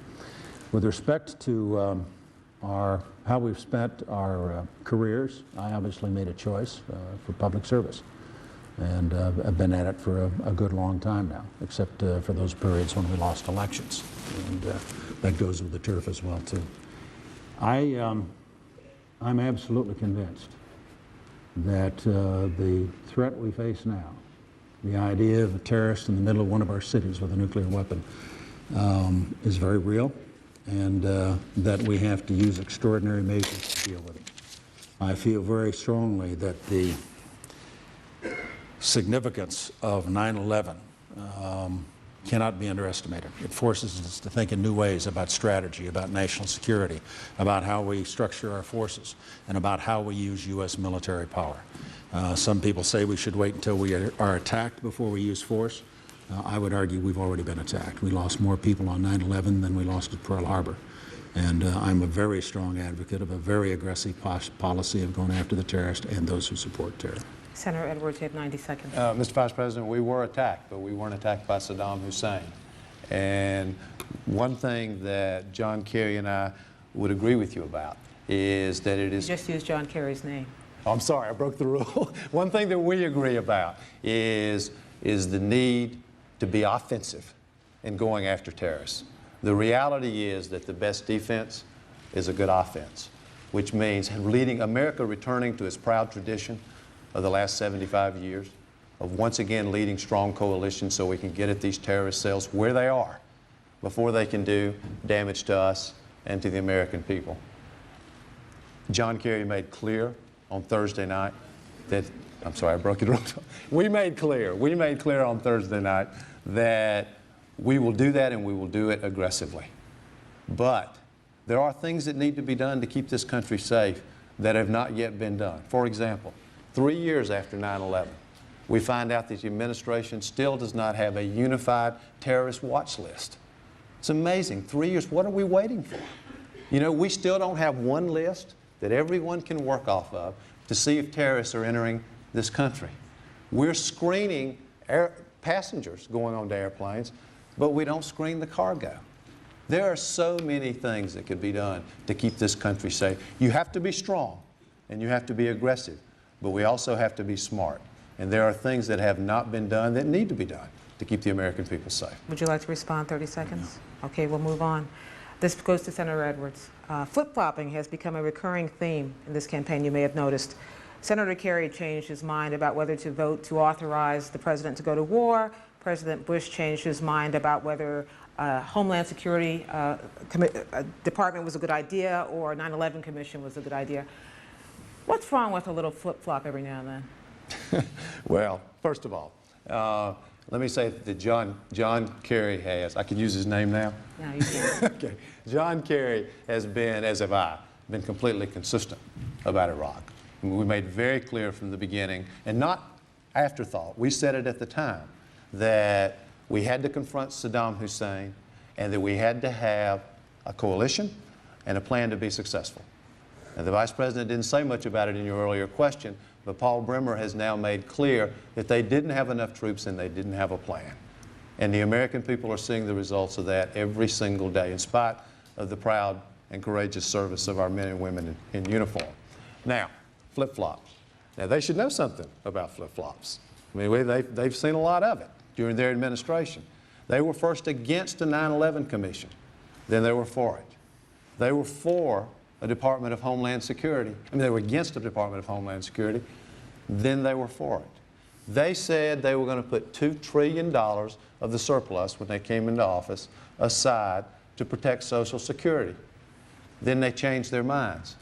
With respect to how we've spent our careers, I obviously made a choice for public service. And I've been at it for a good long time now, except for those periods when we lost elections. And that goes with the turf as well, too. I'm absolutely convinced that the threat we face now, the idea of a terrorist in the middle of one of our cities with a nuclear weapon, is very real, and that we have to use extraordinary measures to deal with it. I feel very strongly that the significance of 9/11 cannot be underestimated. It forces us to think in new ways about strategy, about national security, about how we structure our forces, and about how we use U.S. military power. Some people say we should wait until we are attacked before we use force. I would argue we've already been attacked. We lost more people on 9/11 than we lost at Pearl Harbor. And I'm a very strong advocate of a very aggressive policy of going after the terrorists and those who support terror. Senator Edwards, you have 90 seconds. Mr. Vice President, we were attacked, but we weren't attacked by Saddam Hussein. And one thing that John Kerry and I would agree with you about is that it is... You just used John Kerry's name. Oh, I'm sorry, I broke the rule. One thing that we agree about is the need to be offensive in going after terrorists. The reality is that the best defense is a good offense, which means America returning to its proud tradition of the last 75 years, of once again leading strong coalitions so we can get at these terrorist cells where they are before they can do damage to us and to the American people. John Kerry made clear on Thursday night that, I'm sorry, I broke it wrong. We made clear on Thursday night that we will do that and we will do it aggressively. But there are things that need to be done to keep this country safe that have not yet been done. For example, 3 years after 9/11, we find out that the administration still does not have a unified terrorist watch list. It's amazing. 3 years, what are we waiting for? You know, we still don't have one list that everyone can work off of to see if terrorists are entering this country. We're screening passengers going on to airplanes, but we don't screen the cargo. There are so many things that could be done to keep this country safe. You have to be strong and you have to be aggressive, but we also have to be smart. And there are things that have not been done that need to be done to keep the American people safe. Would you like to respond? 30 seconds? No. Okay, we'll move on. This goes to Senator Edwards. Flip-flopping has become a recurring theme in this campaign, you may have noticed. Senator Kerry changed his mind about whether to vote to authorize the president to go to war. President Bush changed his mind about whether Homeland Security Department was a good idea or 9/11 Commission was a good idea. What's wrong with a little flip-flop every now and then? Well, first of all, let me say that John Kerry has, I can use his name now? No, you can't. Okay. John Kerry has been, as have I, been completely consistent about Iraq. I mean, we made very clear from the beginning, and not afterthought, we said it at the time, that we had to confront Saddam Hussein and that we had to have a coalition and a plan to be successful. And the Vice President didn't say much about it in your earlier question, but Paul Bremer has now made clear that they didn't have enough troops and they didn't have a plan. And the American people are seeing the results of that every single day, in spite of the proud and courageous service of our men and women in uniform. Now, flip-flops. Now, they should know something about flip-flops. I mean, they've seen a lot of it during their administration. They were first against a 9/11 Commission, then they were for it. They were for a Department of Homeland Security. I mean, they were against the Department of Homeland Security, then they were for it. They said they were going to put $2 trillion of the surplus when they came into office aside to protect Social Security. Then they changed their minds.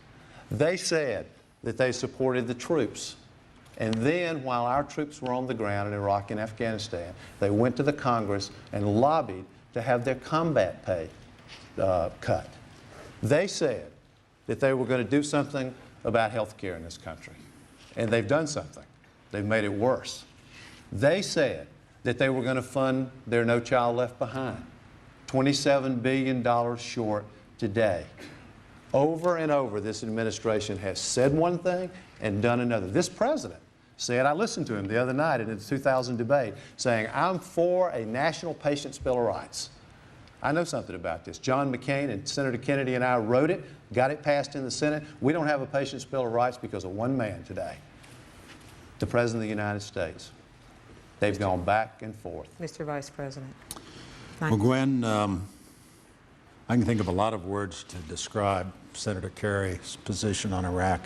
They said that they supported the troops. And then, while our troops were on the ground in Iraq and Afghanistan, they went to the Congress and lobbied to have their combat pay cut. They said that they were going to do something about health care in this country. And they've done something. They've made it worse. They said that they were going to fund their No Child Left Behind. $27 billion short today. Over and over, this administration has said one thing and done another. This president said, I listened to him the other night in the 2000 debate, saying, I'm for a national patient's bill of rights. I know something about this. John McCain and Senator Kennedy and I wrote it, got it passed in the Senate. We don't have a patient's bill of rights because of one man today, the President of the United States. They've gone back and forth. Mr. Vice President. Well, Gwen, I can think of a lot of words to describe Senator Kerry's position on Iraq.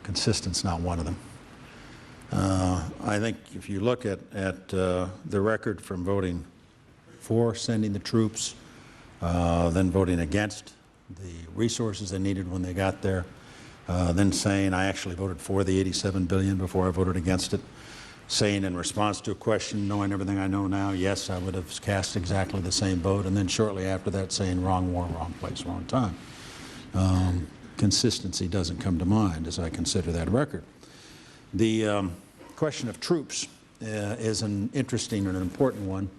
Consistent's not one of them. I think if you look at the record from voting for sending the troops, then voting against the resources they needed when they got there, then saying I actually voted for the $87 billion before I voted against it, saying in response to a question, knowing everything I know now, yes, I would have cast exactly the same vote, and then shortly after that saying wrong war, wrong place, wrong time. Consistency doesn't come to mind as I consider that record. The question of troops is an interesting and an important one.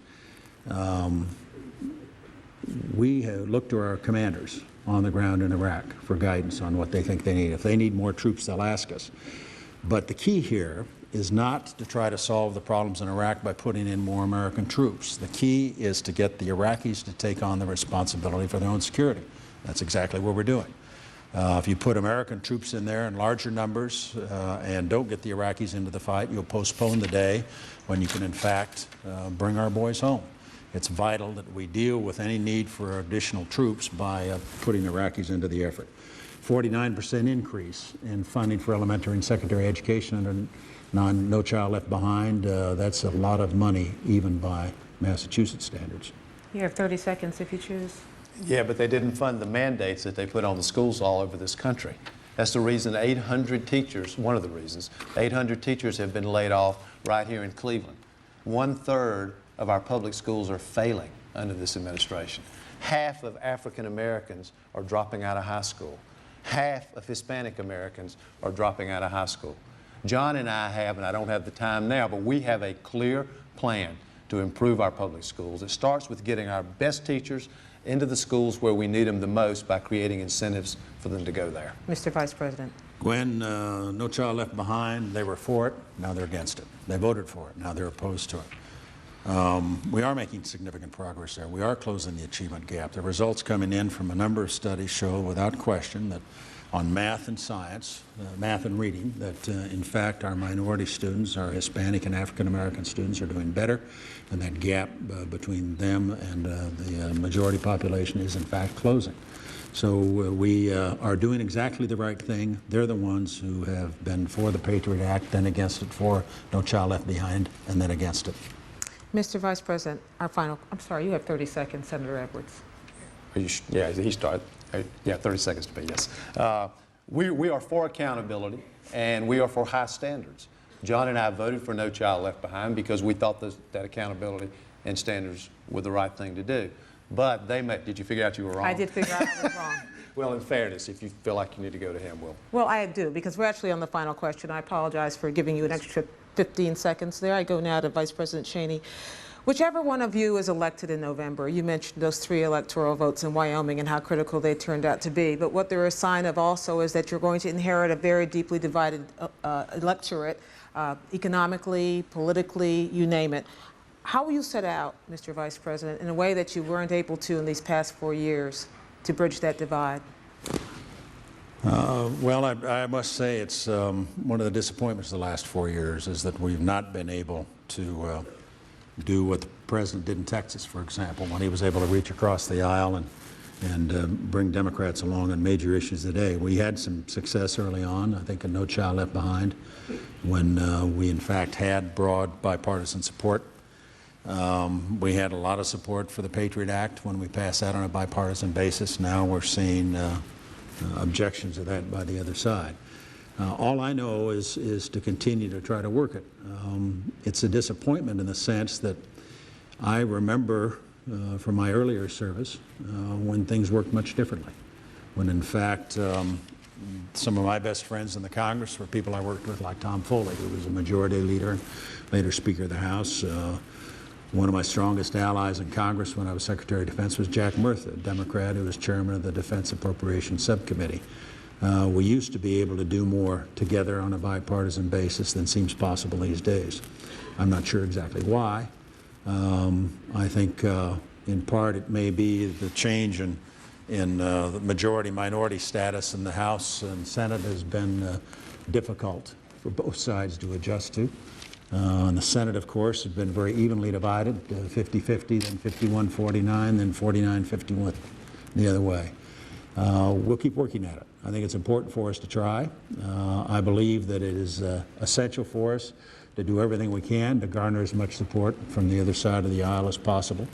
We have looked to our commanders on the ground in Iraq for guidance on what they think they need. If they need more troops, they'll ask us. But the key here is not to try to solve the problems in Iraq by putting in more American troops. The key is to get the Iraqis to take on the responsibility for their own security. That's exactly what we're doing. If you put American troops in there in larger numbers and don't get the Iraqis into the fight, you'll postpone the day when you can, in fact, bring our boys home. It's vital that we deal with any need for additional troops by putting Iraqis into the effort. 49% increase in funding for elementary and secondary education under No Child Left Behind. That's a lot of money, even by Massachusetts standards. You have 30 seconds if you choose. Yeah, but they didn't fund the mandates that they put on the schools all over this country. That's the reason 800 teachers, one of the reasons, 800 teachers have been laid off right here in Cleveland. 1/3 of our public schools are failing under this administration. Half of African Americans are dropping out of high school. Half of Hispanic Americans are dropping out of high school. John and I have, and I don't have the time now, but we have a clear plan to improve our public schools. It starts with getting our best teachers into the schools where we need them the most by creating incentives for them to go there. Mr. Vice President. Gwen, No Child Left Behind, they were for it, now they're against it. They voted for it, now they're opposed to it. We are making significant progress there. We are closing the achievement gap. The results coming in from a number of studies show without question that on math and science, math and reading, that in fact our minority students, our Hispanic and African American students are doing better, and that gap between them and the majority population is in fact closing. So we are doing exactly the right thing. They're the ones who have been for the Patriot Act, then against it, for No Child Left Behind, and then against it. Mr. Vice President, our final, I'm sorry, you have 30 seconds, Senator Edwards. Yeah, he started. Yeah, 30 seconds to me, yes. We are for accountability, and we are for high standards. John and I voted for No Child Left Behind because we thought that accountability and standards were the right thing to do. But they may, did you figure out you were wrong? I did figure out I was wrong. Well, in fairness, if you feel like you need to go to him, Well, I do, because we're actually on the final question. I apologize for giving you an extra 15 seconds there. I go now to Vice President Cheney. Whichever one of you is elected in November, you mentioned those 3 electoral votes in Wyoming and how critical they turned out to be. But what they're a sign of also is that you're going to inherit a very deeply divided electorate, economically, politically, you name it. How will you set out, Mr. Vice President, in a way that you weren't able to in these past 4 years to bridge that divide? Well, I must say it's one of the disappointments of the last 4 years is that we've not been able to do what the president did in Texas, for example, when he was able to reach across the aisle and bring Democrats along on major issues today. We had some success early on, I think, in No Child Left Behind, when we in fact had broad bipartisan support. We had a lot of support for the Patriot Act when we passed that on a bipartisan basis. Now we're seeing objections to that by the other side. All I know is to continue to try to work it. It's a disappointment in the sense that I remember from my earlier service when things worked much differently. When in fact some of my best friends in the Congress were people I worked with, like Tom Foley, who was a majority leader and later Speaker of the House. One of my strongest allies in Congress when I was Secretary of Defense was Jack Murtha, a Democrat who was chairman of the Defense Appropriations Subcommittee. We used to be able to do more together on a bipartisan basis than seems possible these days. I'm not sure exactly why. I think in part it may be the change in the majority-minority status in the House and Senate has been difficult for both sides to adjust to. And the Senate, of course, has been very evenly divided, 50-50, then 51-49, then 49-51 the other way. We'll keep working at it. I think it's important for us to try. I believe that it is essential for us to do everything we can to garner as much support from the other side of the aisle as possible.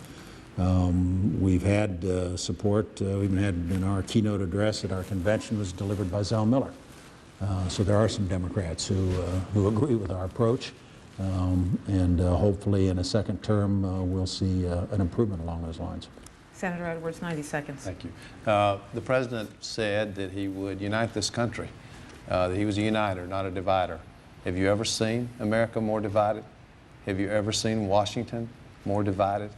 We've had support, we even had in our keynote address at our convention was delivered by Zell Miller. So there are some Democrats who agree with our approach, and hopefully in a second term we'll see an improvement along those lines. Senator Edwards, 90 seconds. Thank you. The President said that he would unite this country, that he was a uniter, not a divider. Have you ever seen America more divided? Have you ever seen Washington more divided?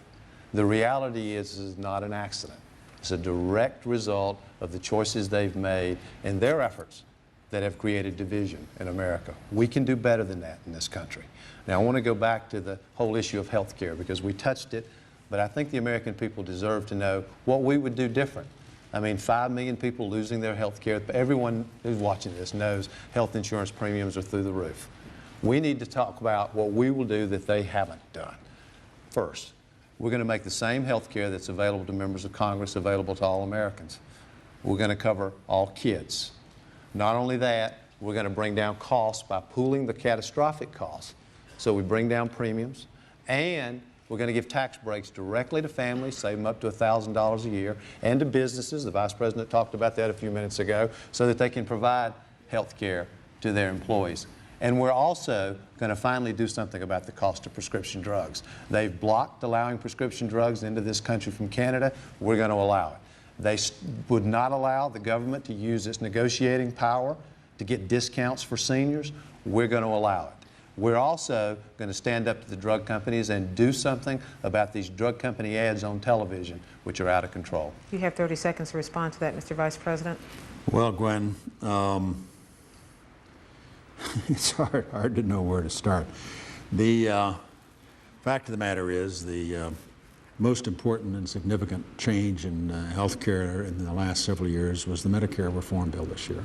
The reality is this is not an accident. It's a direct result of the choices they've made and their efforts that have created division in America. We can do better than that in this country. Now, I want to go back to the whole issue of health care because we touched it, but I think the American people deserve to know what we would do different. I mean, 5 million people losing their health care. Everyone who's watching this knows health insurance premiums are through the roof. We need to talk about what we will do that they haven't done. First, we're going to make the same health care that's available to members of Congress available to all Americans. We're going to cover all kids. Not only that, we're going to bring down costs by pooling the catastrophic costs. So we bring down premiums, and we're going to give tax breaks directly to families, save them up to $1,000 a year, and to businesses. The Vice President talked about that a few minutes ago, so that they can provide health care to their employees. And we're also going to finally do something about the cost of prescription drugs. They've blocked allowing prescription drugs into this country from Canada. We're going to allow it. They would not allow the government to use its negotiating power to get discounts for seniors. We're going to allow it. We're also going to stand up to the drug companies and do something about these drug company ads on television, which are out of control. You have 30 seconds to respond to that, Mr. Vice President. Well, Gwen, it's hard to know where to start. The fact of the matter is the most important and significant change in health care in the last several years was the Medicare reform bill this year.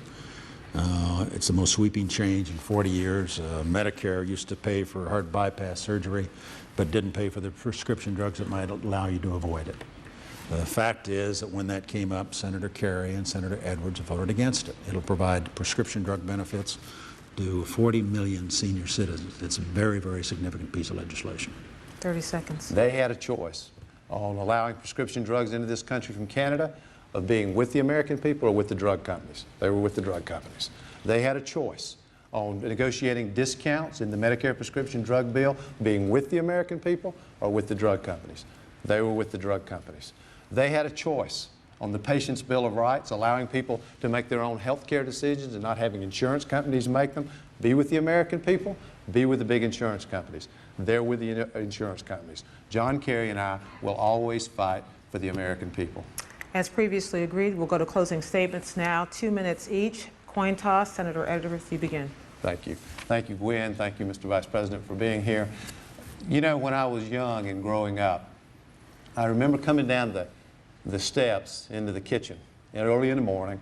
It's the most sweeping change in 40 years. Medicare used to pay for heart bypass surgery, but didn't pay for the prescription drugs that might allow you to avoid it. The fact is that when that came up, Senator Kerry and Senator Edwards voted against it. It'll provide prescription drug benefits to 40 million senior citizens. It's a very, very significant piece of legislation. 30 seconds. They had a choice on allowing prescription drugs into this country from Canada, of being with the American people or with the drug companies. They were with the drug companies. They had a choice on negotiating discounts in the Medicare prescription drug bill, being with the American people or with the drug companies. They were with the drug companies. They had a choice on the Patient's Bill of Rights, allowing people to make their own health care decisions and not having insurance companies make them. Be with the American people, be with the big insurance companies. They're with the insurance companies. John Kerry and I will always fight for the American people. As previously agreed, we'll go to closing statements now, 2 minutes each. Coin toss. Senator Edwards, you begin. Thank you. Thank you, Gwen. Thank you, Mr. Vice President, for being here. You know, when I was young and growing up, I remember coming down the steps into the kitchen early in the morning,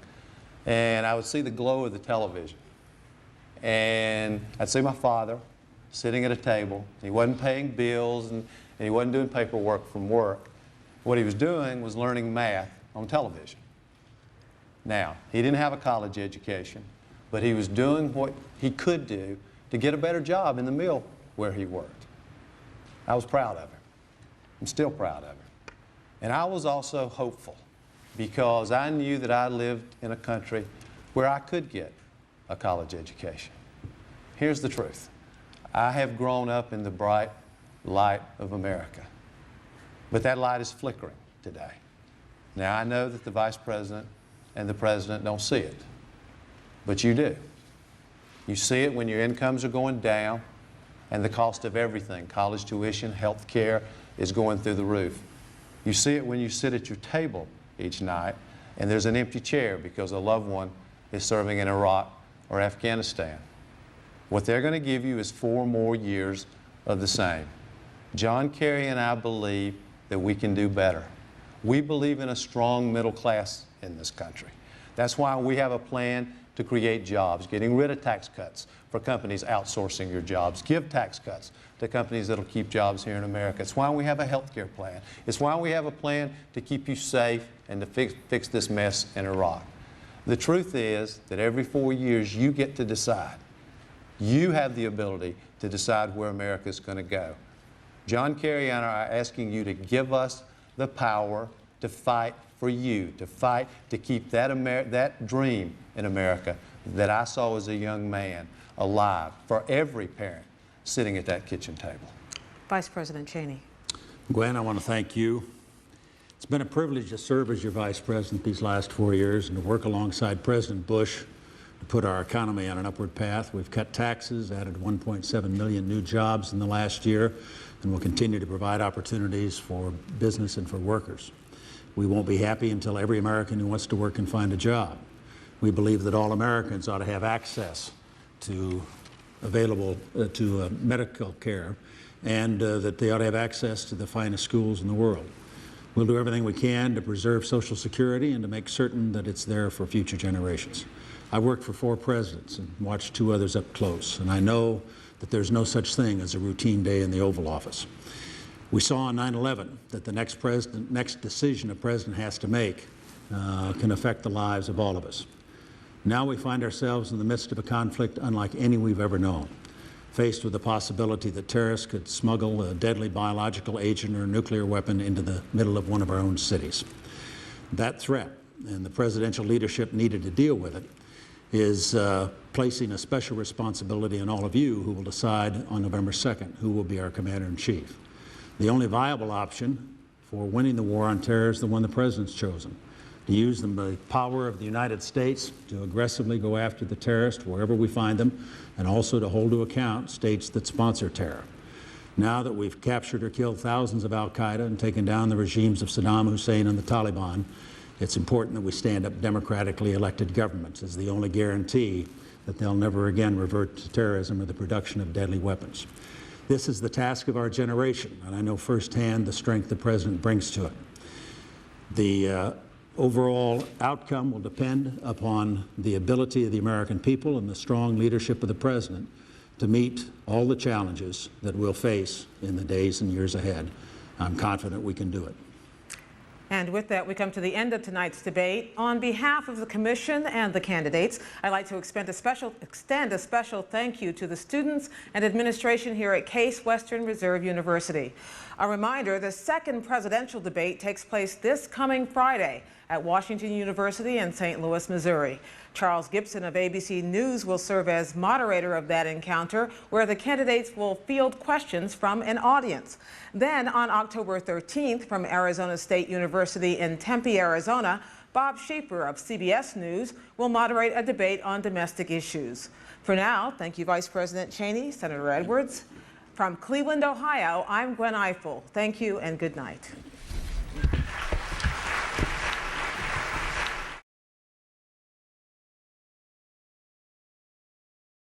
and I would see the glow of the television. And I'd see my father sitting at a table. He wasn't paying bills, and he wasn't doing paperwork from work. What he was doing was learning math on television. Now, he didn't have a college education, but he was doing what he could do to get a better job in the mill where he worked. I was proud of him. I'm still proud of him. And I was also hopeful because I knew that I lived in a country where I could get a college education. Here's the truth. I have grown up in the bright light of America, but that light is flickering today. Now, I know that the Vice President and the President don't see it, but you do. You see it when your incomes are going down and the cost of everything, college tuition, health care, is going through the roof. You see it when you sit at your table each night and there's an empty chair because a loved one is serving in Iraq or Afghanistan. What they're going to give you is 4 more years of the same. John Kerry and I believe that we can do better. We believe in a strong middle class in this country. That's why we have a plan to create jobs, getting rid of tax cuts for companies outsourcing your jobs. Give tax cuts to companies that'll keep jobs here in America. It's why we have a health care plan. It's why we have a plan to keep you safe and to fix this mess in Iraq. The truth is that every 4 years you get to decide. You have the ability to decide where America is going to go. John Kerry and I are asking you to give us the power to fight for you, to fight to keep that dream in America that I saw as a young man alive for every parent sitting at that kitchen table. Vice President Cheney. Gwen, I want to thank you. It's been a privilege to serve as your Vice President these last 4 years and to work alongside President Bush to put our economy on an upward path. We've cut taxes, added 1.7 million new jobs in the last year, and will continue to provide opportunities for business and for workers. We won't be happy until every American who wants to work can find a job. We believe that all Americans ought to have access to medical care, and that they ought to have access to the finest schools in the world. We'll do everything we can to preserve Social Security and to make certain that it's there for future generations. I've worked for 4 presidents and watched 2 others up close, and I know that there's no such thing as a routine day in the Oval Office. We saw on 9/11 that the next decision a president has to make can affect the lives of all of us. Now we find ourselves in the midst of a conflict unlike any we've ever known, faced with the possibility that terrorists could smuggle a deadly biological agent or a nuclear weapon into the middle of one of our own cities. That threat and the presidential leadership needed to deal with it is placing a special responsibility on all of you who will decide on November 2nd who will be our commander-in-chief. The only viable option for winning the war on terror is the one the president's chosen, to use the power of the United States to aggressively go after the terrorists wherever we find them, and also to hold to account states that sponsor terror. Now that we've captured or killed thousands of al-Qaeda and taken down the regimes of Saddam Hussein and the Taliban, it's important that we stand up democratically elected governments as the only guarantee that they'll never again revert to terrorism or the production of deadly weapons. This is the task of our generation, and I know firsthand the strength the President brings to it. The overall outcome will depend upon the ability of the American people and the strong leadership of the President to meet all the challenges that we'll face in the days and years ahead. I'm confident we can do it. And with that, we come to the end of tonight's debate. On behalf of the Commission and the candidates, I'd like to extend a special thank you to the students and administration here at Case Western Reserve University. A reminder, the second presidential debate takes place this coming Friday at Washington University in St. Louis, Missouri. Charles Gibson of ABC News will serve as moderator of that encounter, where the candidates will field questions from an audience. Then on October 13th, from Arizona State University in Tempe, Arizona, Bob Schaefer of CBS News will moderate a debate on domestic issues. For now, thank you, Vice President Cheney, Senator Edwards. From Cleveland, Ohio, I'm Gwen Ifill. Thank you and good night.